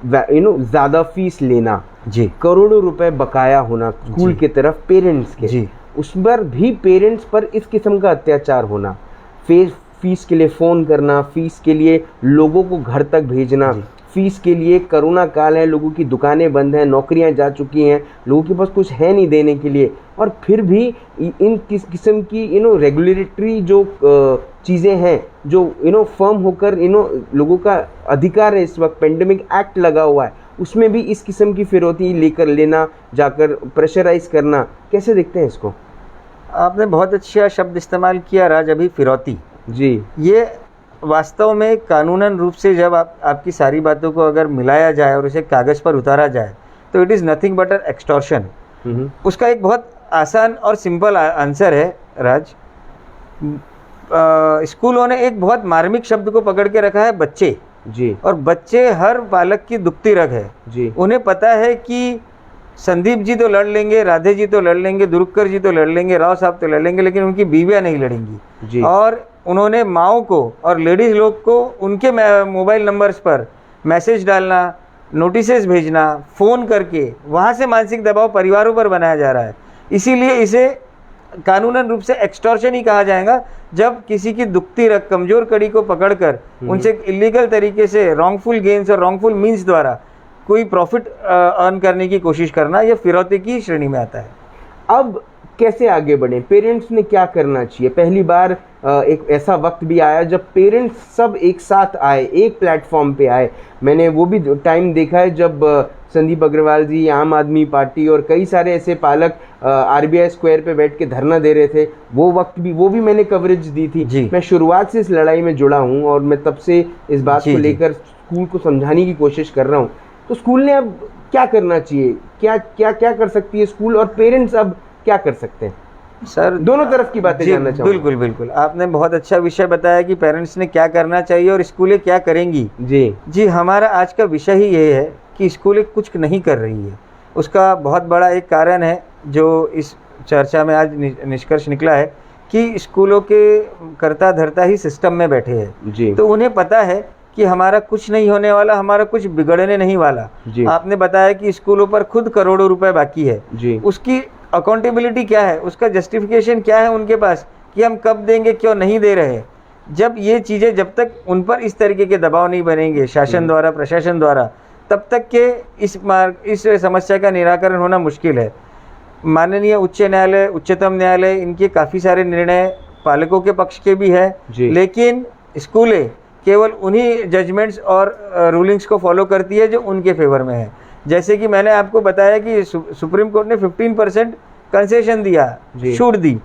ज़्यादा फीस लेना जी, करोड़ों रुपए बकाया होना स्कूल की तरफ पेरेंट्स के जी, उस पर भी पेरेंट्स पर इस किस्म का अत्याचार होना, फीस के लिए फ़ोन करना, फीस के लिए लोगों को घर तक भेजना, फीस के लिए कोरोना काल है, लोगों की दुकानें बंद हैं, नौकरियां जा चुकी हैं, लोगों के पास कुछ है नहीं देने के लिए, और फिर भी इन किस्म की रेगुलेटरी जो चीज़ें हैं जो फर्म होकर लोगों का अधिकार है, इस वक्त पेंडेमिक एक्ट लगा हुआ है, उसमें भी इस किस्म की फिरौती लेना, जाकर प्रेशराइज करना, कैसे देखते हैं इसको? आपने बहुत अच्छा शब्द इस्तेमाल किया राज, अभी फिरौती जी। ये वास्तव में कानूनन रूप से जब आपकी सारी बातों को अगर मिलाया जाए और उसे कागज़ पर उतारा जाए तो it is nothing but extortion. उसका एक बहुत आसान और सिंपल आंसर है राज। स्कूलों ने एक बहुत मार्मिक शब्द को पकड़ के रखा है, बच्चे जी, और बच्चे हर बालक की दुखती रग है जी। उन्हें पता है कि संदीप जी तो लड़ लेंगे, राधे जी तो लड़ लेंगे, दुरुक्कर जी तो लड़ लेंगे, राव साहब तो लड़ लेंगे, लेकिन उनकी बीवियाँ नहीं लड़ेंगी जी। और उन्होंने माओ को और लेडीज़ लोग को उनके मोबाइल नंबर्स पर मैसेज डालना, नोटिसेस भेजना, फ़ोन करके वहाँ से मानसिक दबाव परिवारों पर बनाया जा रहा है। इसीलिए इसे कानूनन रूप से एक्सटॉर्शन ही कहा जाएगा, जब किसी की दुखती रग, कमज़ोर कड़ी को पकड़कर उनसे इलीगल तरीके से रॉन्गफुल गेन्स और रॉन्गफुल मीन्स द्वारा कोई प्रॉफिट अर्न करने की कोशिश करना, यह फिरौती की श्रेणी में आता है। अब कैसे आगे बढ़े? पेरेंट्स ने क्या करना चाहिए? पहली बार एक ऐसा वक्त भी आया जब पेरेंट्स सब एक साथ आए, एक प्लेटफॉर्म पे आए। मैंने वो भी टाइम देखा है जब संदीप अग्रवाल जी, आम आदमी पार्टी और कई सारे ऐसे पालक RBI स्क्वायर पे बैठ के धरना दे रहे थे। वो भी मैंने कवरेज दी थी। मैं शुरुआत से इस लड़ाई में जुड़ा हूँ और मैं तब से इस बात को लेकर स्कूल को समझाने की कोशिश कर रहा हूँ। तो स्कूल ने अब क्या करना चाहिए? क्या कर सकती है स्कूल, और पेरेंट्स अब क्या कर सकते हैं? सर, दोनों तरफ की बातें जानना चाहूँगा। बिल्कुल, आपने बहुत अच्छा विषय बताया कि पेरेंट्स ने क्या करना चाहिए और स्कूलें क्या करेंगी। जी, हमारा आज का विषय ही ये है कि स्कूलें कुछ नहीं कर रही है। उसका बहुत बड़ा एक कारण है जो इस चर्चा में आज निष्कर्ष निकला है कि स्कूलों के कर्ता धर्ता ही सिस्टम में बैठे हैं। तो उन्हें पता है कि हमारा कुछ नहीं होने वाला, हमारा कुछ बिगड़ने नहीं वाला। आपने बताया कि स्कूलों पर खुद करोड़ों रुपए बाकी है। उसकी अकाउंटेबिलिटी क्या है, उसका जस्टिफिकेशन क्या है उनके पास कि हम कब देंगे, क्यों नहीं दे रहे? जब ये चीज़ें, जब तक उन पर इस तरीके के दबाव नहीं बनेंगे शासन द्वारा, प्रशासन द्वारा, तब तक के इस समस्या का निराकरण होना मुश्किल है। माननीय उच्च न्यायालय, उच्चतम न्यायालय, इनके काफ़ी सारे निर्णय पालकों के पक्ष के भी है, लेकिन स्कूलें केवल उन्हीं जजमेंट्स और रूलिंग्स को फॉलो करती है जो उनके फेवर में है। जैसे कि मैंने आपको बताया कि सुप्रीम कोर्ट ने 15% कंसेशन दिया, छूट दी।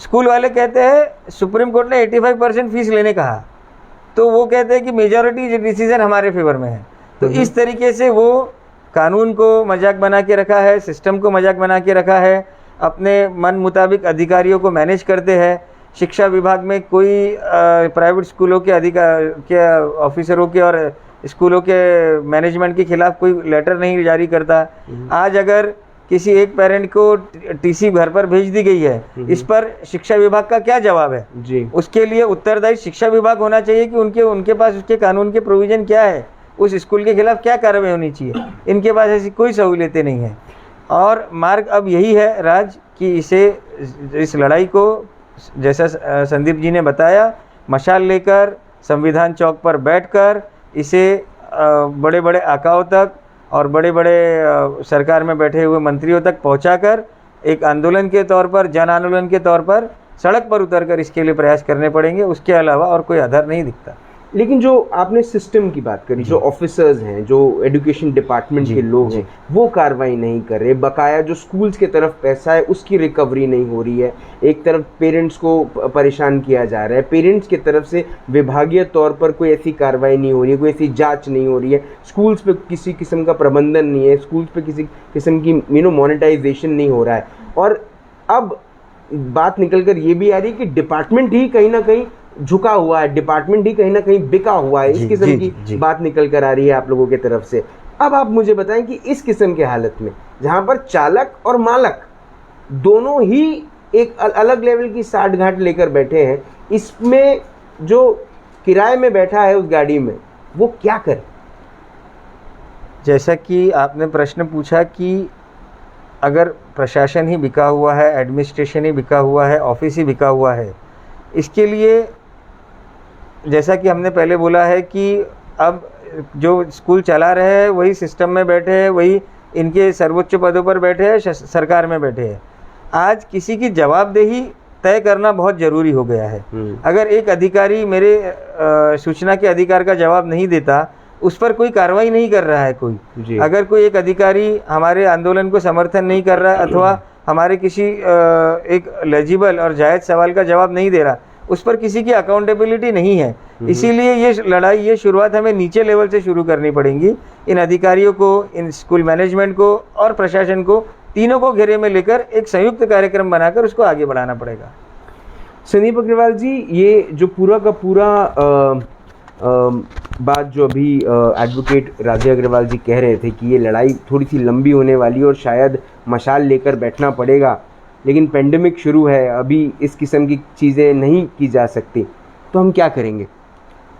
स्कूल वाले कहते हैं सुप्रीम कोर्ट ने 85% फीस लेने कहा, तो वो कहते हैं कि मेजॉरिटी डिसीजन हमारे फेवर में है। तो इस तरीके से वो कानून को मजाक बना के रखा है, सिस्टम को मजाक बना के रखा है, अपने मन मुताबिक अधिकारियों को मैनेज करते हैं। शिक्षा विभाग में कोई प्राइवेट स्कूलों के ऑफिसरों के और स्कूलों के मैनेजमेंट के खिलाफ कोई लेटर नहीं जारी करता। आज अगर किसी एक पेरेंट को टीसी घर पर भेज दी गई है, इस पर शिक्षा विभाग का क्या जवाब है जी? उसके लिए उत्तरदायी शिक्षा विभाग होना चाहिए कि उनके पास उसके कानून के प्रोविजन क्या है, उस स्कूल के खिलाफ क्या कार्रवाई होनी चाहिए। इनके पास ऐसी कोई सहूलियतें नहीं है। और मार्ग अब यही है राज कि इस लड़ाई को, जैसा संदीप जी ने बताया, मशाल लेकर संविधान चौक पर बैठकर इसे बड़े बड़े आकाओं तक और बड़े बड़े सरकार में बैठे हुए मंत्रियों तक पहुंचाकर एक आंदोलन के तौर पर, जन आंदोलन के तौर पर सड़क पर उतरकर इसके लिए प्रयास करने पड़ेंगे। उसके अलावा और कोई आधार नहीं दिखता। लेकिन जो आपने सिस्टम की बात करी, जो ऑफिसर्स हैं, जो एजुकेशन डिपार्टमेंट के लोग हैं, वो कार्रवाई नहीं कर रहे। बकाया जो स्कूल्स की तरफ पैसा है उसकी रिकवरी नहीं हो रही है। एक तरफ पेरेंट्स को परेशान किया जा रहा है, पेरेंट्स की तरफ से विभागीय तौर पर कोई ऐसी कार्रवाई नहीं हो रही है, कोई ऐसी जांच नहीं हो रही है। स्कूल्स पे किसी किस्म का प्रबंधन नहीं है, स्कूल्स पे किसी किस्म की मोनेटाइजेशन नहीं हो रहा है। और अब बात निकल कर ये भी आ रही है कि डिपार्टमेंट ही कहीं ना कहीं झुका हुआ है, डिपार्टमेंट ही कहीं ना कहीं बिका हुआ है। इस किस्म की बात निकल कर आ रही है आप लोगों की तरफ से। अब आप मुझे बताएं कि इस किस्म के हालत में, जहां पर चालक और मालक दोनों ही एक अलग लेवल की साठ घाट लेकर बैठे हैं, इसमें जो किराए में बैठा है उस गाड़ी में, वो क्या करे? जैसा कि आपने प्रश्न पूछा कि अगर प्रशासन ही बिका हुआ है, एडमिनिस्ट्रेशन ही बिका हुआ है, ऑफिस ही बिका हुआ है, इसके लिए जैसा कि हमने पहले बोला है कि अब जो स्कूल चला रहे हैं वही सिस्टम में बैठे हैं, वही इनके सर्वोच्च पदों पर बैठे हैं, सरकार में बैठे हैं। आज किसी की जवाबदेही तय करना बहुत ज़रूरी हो गया है। अगर एक अधिकारी मेरे सूचना के अधिकार का जवाब नहीं देता, उस पर कोई कार्रवाई नहीं कर रहा है कोई। अगर कोई एक अधिकारी हमारे आंदोलन को समर्थन नहीं कर रहा है अथवा हमारे किसी एक लेजिबल और जायज़ सवाल का जवाब नहीं दे रहा, उस पर किसी की अकाउंटेबिलिटी नहीं है। इसीलिए ये लड़ाई, ये शुरुआत हमें नीचे लेवल से शुरू करनी पड़ेगी। इन अधिकारियों को, इन स्कूल मैनेजमेंट को और प्रशासन को, तीनों को घेरे में लेकर एक संयुक्त कार्यक्रम बनाकर उसको आगे बढ़ाना पड़ेगा। संदीप अग्रवाल जी, ये जो पूरा का पूरा बात जो अभी एडवोकेट राधे अग्रवाल जी कह रहे थे कि ये लड़ाई थोड़ी सी लंबी होने वाली है और शायद मशाल लेकर बैठना पड़ेगा, लेकिन पेंडेमिक शुरू है, अभी इस किस्म की चीज़ें नहीं की जा सकती, तो हम क्या करेंगे?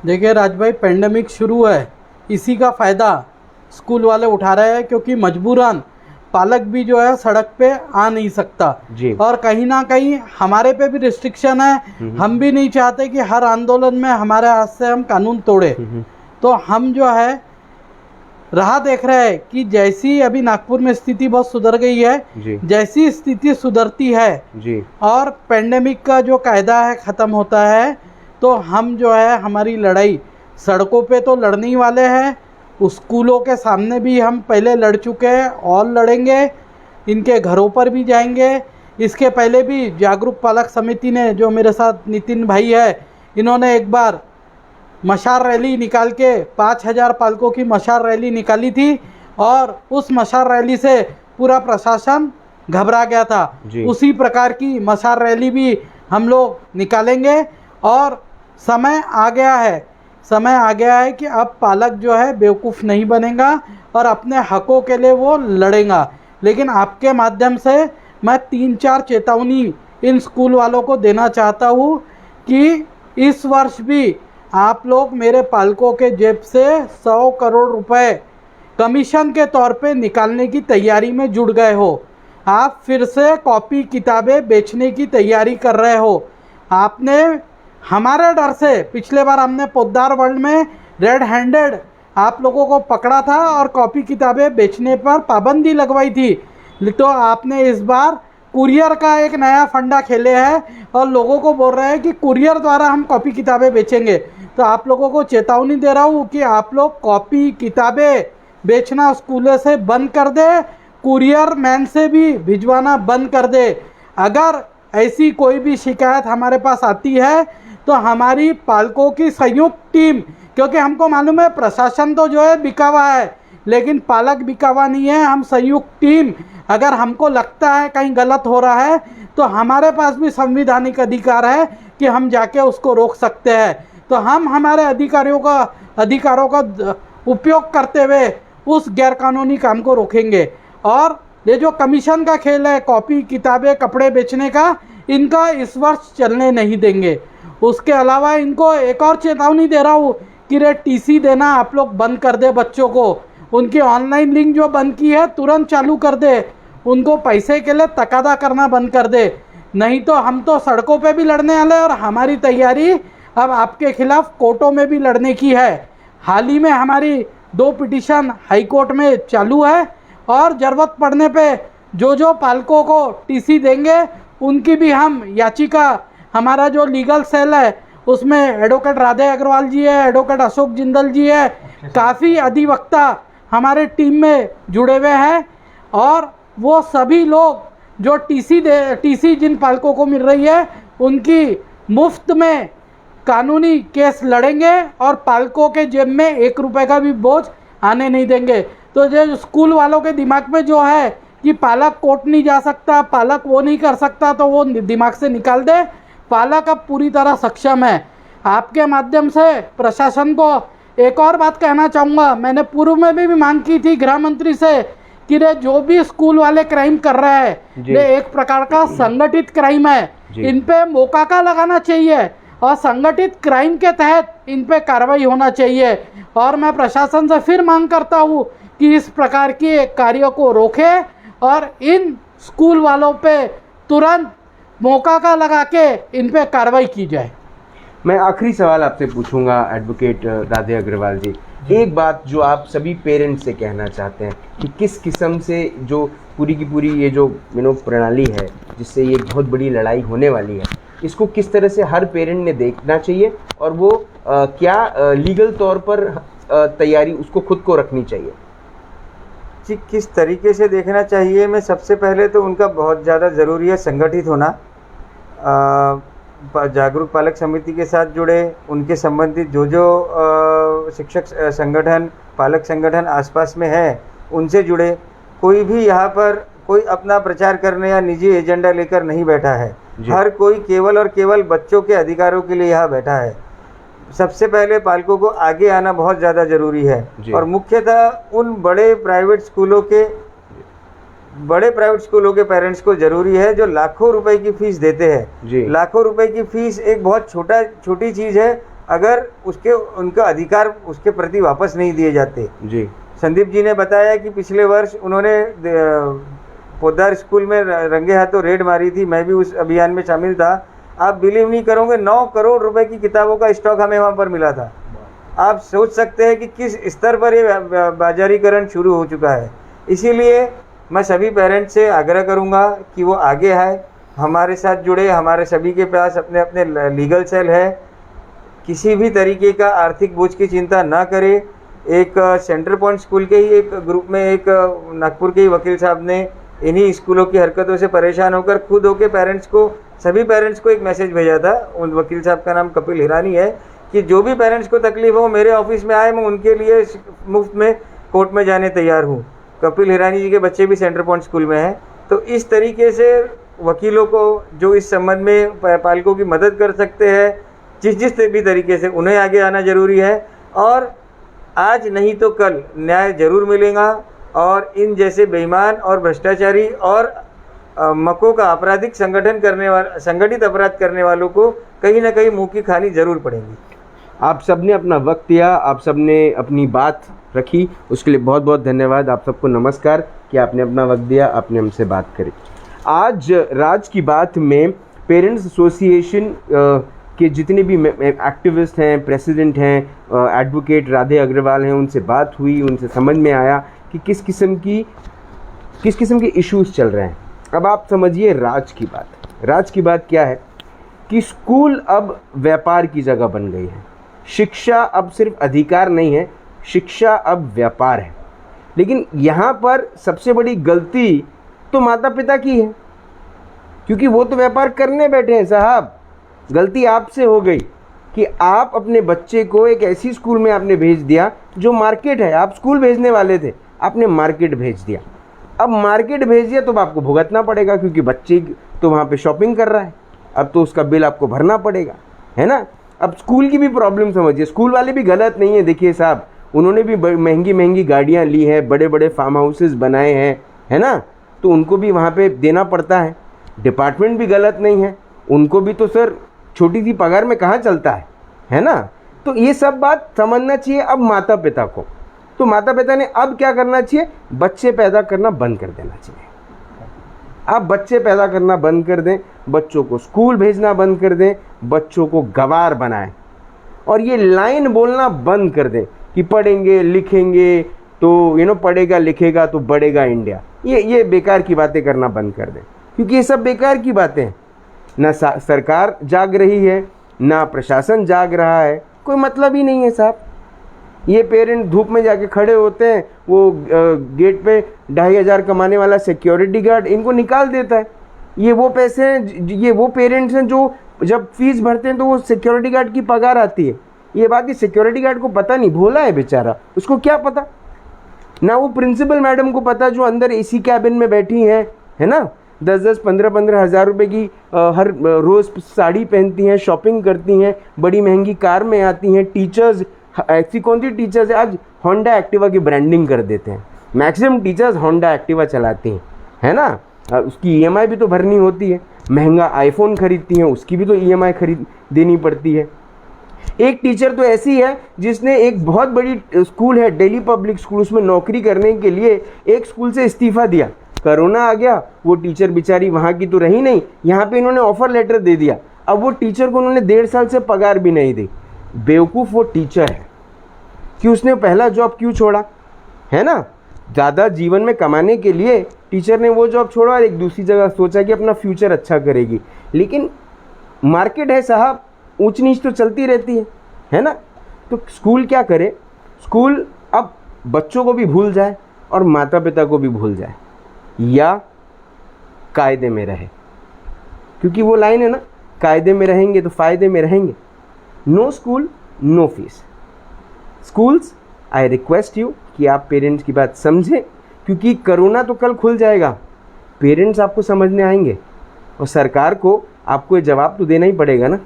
देखिए राज भाई, पेंडेमिक शुरू है, इसी का फ़ायदा स्कूल वाले उठा रहे हैं, क्योंकि मजबूरन पालक भी जो है सड़क पे आ नहीं सकता जी। और कहीं ना कहीं हमारे पे भी रिस्ट्रिक्शन है। हम भी नहीं चाहते कि हर आंदोलन में हमारे हाथ से हम कानून तोड़े। तो हम जो है राह देख रहे हैं कि जैसी अभी नागपुर में स्थिति बहुत सुधर गई है जी। जैसी स्थिति सुधरती है जी। और पेंडेमिक का जो कायदा है ख़त्म होता है, तो हम जो है हमारी लड़ाई सड़कों पे तो लड़ने ही वाले हैं, स्कूलों के सामने भी हम पहले लड़ चुके हैं और लड़ेंगे, इनके घरों पर भी जाएंगे। इसके पहले भी जागरूक पालक समिति ने, जो मेरे साथ नितिन भाई है, इन्होंने एक बार मशाल रैली निकाल के 5000 पालकों की मशाल रैली निकाली थी और उस मशाल रैली से पूरा प्रशासन घबरा गया था। उसी प्रकार की मशाल रैली भी हम लोग निकालेंगे और समय आ गया है कि अब पालक जो है बेवकूफ़ नहीं बनेगा और अपने हकों के लिए वो लड़ेगा। लेकिन आपके माध्यम से मैं 3-4 चेतावनी इन स्कूल वालों को देना चाहता हूँ कि इस वर्ष भी आप लोग मेरे पालकों के जेब से 100 करोड़ रुपए कमीशन के तौर पे निकालने की तैयारी में जुट गए हो। आप फिर से कॉपी किताबें बेचने की तैयारी कर रहे हो। आपने हमारे डर से, पिछले बार हमने पोद्दार वर्ल्ड में रेड हैंडेड आप लोगों को पकड़ा था और कॉपी किताबें बेचने पर पाबंदी लगवाई थी। तो आपने इस बार कुरियर का एक नया फंडा खेले हैं और लोगों को बोल रहे हैं कि कुरियर द्वारा हम कॉपी किताबें बेचेंगे। तो आप लोगों को चेतावनी दे रहा हूँ कि आप लोग कॉपी किताबें बेचना स्कूलों से बंद कर दे, कुरियर मैन से भी भिजवाना बंद कर दे। अगर ऐसी कोई भी शिकायत हमारे पास आती है तो हमारी पालकों की संयुक्त टीम, क्योंकि हमको मालूम है प्रशासन तो जो है बिका हुआ है लेकिन पालक बिका हुआ नहीं है। हम संयुक्त टीम, अगर हमको लगता है कहीं गलत हो रहा है तो हमारे पास भी संवैधानिक अधिकार है कि हम जाके उसको रोक सकते हैं। तो हम हमारे अधिकारों का उपयोग करते हुए उस गैरकानूनी काम को रोकेंगे। और ये जो कमीशन का खेल है कॉपी किताबें कपड़े बेचने का, इनका इस वर्ष चलने नहीं देंगे। उसके अलावा इनको एक और चेतावनी दे रहा हूँ कि रे टीसी देना आप लोग बंद कर दे बच्चों को। उनकी ऑनलाइन लिंक जो बंद की है तुरंत चालू कर दे। उनको पैसे के लिए तकादा करना बंद कर दे, नहीं तो हम तो सड़कों पे भी लड़ने वाले हैं और हमारी तैयारी अब आपके खिलाफ कोर्टों में भी लड़ने की है। हाल ही में हमारी 2 पिटीशन हाई कोर्ट में चालू है और ज़रूरत पड़ने पे जो पालकों को टीसी देंगे उनकी भी हम याचिका, हमारा जो लीगल सेल है उसमें एडवोकेट राधे अग्रवाल जी है, एडवोकेट अशोक जिंदल जी है, काफ़ी अधिवक्ता हमारे टीम में जुड़े हुए हैं और वो सभी लोग जो टीसी जिन पालकों को मिल रही है उनकी मुफ्त में कानूनी केस लड़ेंगे और पालकों के जेब में 1 रुपए का भी बोझ आने नहीं देंगे। तो जो स्कूल वालों के दिमाग में जो है कि पालक कोर्ट नहीं जा सकता, पालक वो नहीं कर सकता, तो वो दिमाग से निकाल दे। पालक अब पूरी तरह सक्षम है। आपके माध्यम से प्रशासन को एक और बात कहना चाहूँगा, मैंने पूर्व में भी मांग की थी गृह मंत्री से कि रे जो भी स्कूल वाले क्राइम कर रहे हैं ये एक प्रकार का संगठित क्राइम है, इन पे मोकाका लगाना चाहिए और संगठित क्राइम के तहत इन पे कार्रवाई होना चाहिए। और मैं प्रशासन से फिर मांग करता हूँ कि इस प्रकार के कार्यों को रोके और इन स्कूल वालों पे तुरंत मोकाका लगा के इन पे कार्रवाई की जाए। मैं आखिरी सवाल आपसे पूछूंगा एडवोकेट राधे अग्रवाल जी, एक बात जो आप सभी पेरेंट्स से कहना चाहते हैं कि किस किस्म से जो पूरी की पूरी ये जो प्रणाली है जिससे ये बहुत बड़ी लड़ाई होने वाली है, इसको किस तरह से हर पेरेंट ने देखना चाहिए और वो क्या लीगल तौर पर तैयारी उसको खुद को रखनी चाहिए? जी, किस तरीके से देखना चाहिए, मैं सबसे पहले तो उनका बहुत ज़्यादा ज़रूरी है संगठित होना। जागरूक पालक समिति के साथ जुड़े, उनके संबंधित जो शिक्षक संगठन पालक संगठन आसपास में है उनसे जुड़े। कोई भी यहाँ पर कोई अपना प्रचार करने या निजी एजेंडा लेकर नहीं बैठा है, हर कोई केवल और केवल बच्चों के अधिकारों के लिए यहाँ बैठा है। सबसे पहले पालकों को आगे आना बहुत ज़्यादा ज़रूरी है और मुख्यतः उन बड़े प्राइवेट स्कूलों के पेरेंट्स को ज़रूरी है जो लाखों रुपए की फीस देते हैं। लाखों रुपए की फीस एक बहुत छोटी चीज़ है अगर उनका अधिकार उसके प्रति वापस नहीं दिए जाते। संदीप जी ने बताया कि पिछले वर्ष उन्होंने पोद्दार स्कूल में रंगे हाथों रेड मारी थी, मैं भी उस अभियान में शामिल था। आप बिलीव नहीं करोगे, 9 करोड़ रुपए की किताबों का स्टॉक हमें वहाँ पर मिला था। आप सोच सकते हैं कि किस स्तर पर ये बाजारीकरण शुरू हो चुका है। इसीलिए मैं सभी पेरेंट्स से आग्रह करूँगा कि वो आगे आए, हमारे साथ जुड़े। हमारे सभी के पास अपने अपने लीगल सेल है, किसी भी तरीके का आर्थिक बोझ की चिंता ना करें। एक सेंटर पॉइंट स्कूल के ही एक ग्रुप में एक नागपुर के ही वकील साहब ने इन्हीं स्कूलों की हरकतों से परेशान होकर खुद होकर सभी पेरेंट्स को एक मैसेज भेजा था। उन वकील साहब का नाम कपिल हिरानी है कि जो भी पेरेंट्स को तकलीफ हो मेरे ऑफिस में आए, मैं उनके लिए मुफ्त में कोर्ट में जाने तैयार हूँ। कपिल हिरानी जी के बच्चे भी सेंटर पॉइंट स्कूल में हैं। तो इस तरीके से वकीलों को जो इस संबंध में पालकों की मदद कर सकते हैं, जिस भी तरीके से उन्हें आगे आना जरूरी है। और आज नहीं तो कल न्याय जरूर मिलेगा और इन जैसे बेईमान और भ्रष्टाचारी और मकों का आपराधिक संगठित अपराध करने वालों को कहीं ना कहीं मुंह की खानी जरूर पड़ेगी। आप सबने अपना वक्त दिया, आप सबने अपनी बात रखी, उसके लिए बहुत बहुत धन्यवाद। आप सबको नमस्कार कि आपने अपना वक्त दिया, आपने हमसे बात करी। आज राज की बात में पेरेंट्स एसोसिएशन कि जितने भी एक्टिविस्ट हैं, प्रेसिडेंट हैं, एडवोकेट राधे अग्रवाल हैं, उनसे बात हुई, उनसे समझ में आया कि किस किस्म के इश्यूज चल रहे हैं। अब आप समझिए राज की बात। राज की बात क्या है कि स्कूल अब व्यापार की जगह बन गई है। शिक्षा अब सिर्फ अधिकार नहीं है, शिक्षा अब व्यापार है। लेकिन यहाँ पर सबसे बड़ी गलती तो माता पिता की है, क्योंकि वो तो व्यापार करने बैठे हैं साहब। गलती आपसे हो गई कि आप अपने बच्चे को एक ऐसी स्कूल में आपने भेज दिया जो मार्केट है। आप स्कूल भेजने वाले थे, आपने मार्केट भेज दिया। अब मार्केट भेज दिया तो आपको भुगतना पड़ेगा, क्योंकि बच्चे तो वहाँ पे शॉपिंग कर रहा है, अब तो उसका बिल आपको भरना पड़ेगा, है ना। अब स्कूल की भी प्रॉब्लम समझिए, स्कूल वाले भी गलत नहीं है। देखिए साहब, उन्होंने भी महंगी महंगी गाड़ियाँ ली हैं, बड़े बड़े फार्म हाउसेस बनाए हैं, है ना, तो उनको भी वहाँ पे देना पड़ता है। डिपार्टमेंट भी गलत नहीं है, उनको भी तो सर छोटी सी पगार में कहाँ चलता है ना। तो ये सब बात समझना चाहिए अब माता पिता को। तो माता पिता ने अब क्या करना चाहिए, बच्चे पैदा करना बंद कर देना चाहिए। आप बच्चे पैदा करना बंद कर दें, बच्चों को स्कूल भेजना बंद कर दें, बच्चों को गवार बनाएं, और ये लाइन बोलना बंद कर दें कि पढ़ेंगे लिखेंगे तो पढ़ेगा लिखेगा तो बढ़ेगा इंडिया। ये बेकार की बातें करना बंद कर दें, क्योंकि ये सब बेकार की बातें हैं। ना सरकार जाग रही है, ना प्रशासन जाग रहा है, कोई मतलब ही नहीं है साहब। ये पेरेंट धूप में जाके खड़े होते हैं, वो गेट पे 2500 कमाने वाला सिक्योरिटी गार्ड इनको निकाल देता है। ये वो पैसे हैं, ये वो पेरेंट्स हैं जो जब फीस भरते हैं तो वो सिक्योरिटी गार्ड की पगार आती है। ये बात ही सिक्योरिटी गार्ड को पता नहीं, भोला है बेचारा, उसको क्या पता। ना वो प्रिंसिपल मैडम को पता जो अंदर एसी कैबिन में बैठी हैं, है ना, 10-10, 15-15 हज़ार रुपये की हर रोज़ साड़ी पहनती हैं, शॉपिंग करती हैं, बड़ी महंगी कार में आती हैं। टीचर्स, ऐसी कौन सी टीचर्स है आज होंडा एक्टिवा की ब्रांडिंग कर देते हैं। मैक्सिमम टीचर्स होंडा एक्टिवा चलाती हैं, है ना, उसकी ईएमआई भी तो भरनी होती है। महंगा आईफोन खरीदती हैं, उसकी भी तो ईएमआई देनी पड़ती है। एक टीचर तो ऐसी है जिसने एक बहुत बड़ी स्कूल है दिल्ली पब्लिक स्कूल, उसमें नौकरी करने के लिए एक स्कूल से इस्तीफ़ा दिया। कोरोना आ गया, वो टीचर बेचारी वहाँ की तो रही नहीं, यहाँ पे इन्होंने ऑफर लेटर दे दिया। अब वो टीचर को उन्होंने 1.5 साल से पगार भी नहीं दी। बेवकूफ़ वो टीचर है कि उसने पहला जॉब क्यों छोड़ा, है ना। ज़्यादा जीवन में कमाने के लिए टीचर ने वो जॉब छोड़ा और एक दूसरी जगह सोचा कि अपना फ्यूचर अच्छा करेगी। लेकिन मार्केट है साहब, ऊंच नीच तो चलती रहती है ना। तो स्कूल क्या करे, स्कूल अब बच्चों को भी भूल जाए और माता पिता को भी भूल जाए, या कायदे में रहे, क्योंकि वो लाइन है ना, कायदे में रहेंगे तो फ़ायदे में रहेंगे। No school no fees. Schools, I request you कि आप पेरेंट्स की बात समझें, क्योंकि कोरोना तो कल खुल जाएगा, पेरेंट्स आपको समझने आएंगे और सरकार को आपको ये जवाब तो देना ही पड़ेगा ना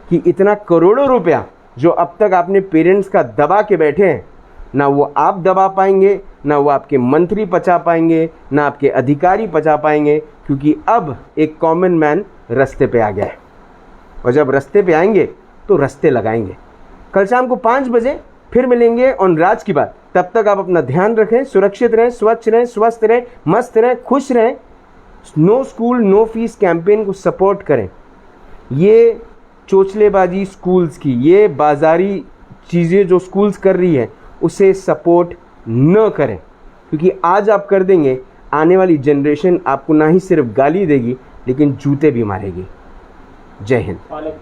कि इतना करोड़ों रुपया जो अब तक आपने पेरेंट्स का दबा के बैठे हैं, ना वो आप दबा पाएंगे, ना वो आपके मंत्री पचा पाएंगे, ना आपके अधिकारी पचा पाएंगे, क्योंकि अब एक कॉमन मैन रास्ते पे आ गया है। और जब रास्ते पे आएंगे तो रास्ते लगाएंगे। कल शाम को 5 बजे फिर मिलेंगे ऑन राज की बात। तब तक आप अपना ध्यान रखें, सुरक्षित रहें, स्वच्छ रहें, स्वस्थ रहें, मस्त रहें, खुश रहें। No school no fees campaign को सपोर्ट करें। ये चोचलेबाजी स्कूल्स की, ये बाजारी चीज़ें जो स्कूल्स कर रही है उसे सपोर्ट न करें, क्योंकि आज आप कर देंगे, आने वाली जनरेशन आपको ना ही सिर्फ गाली देगी लेकिन जूते भी मारेगी। जय हिंद।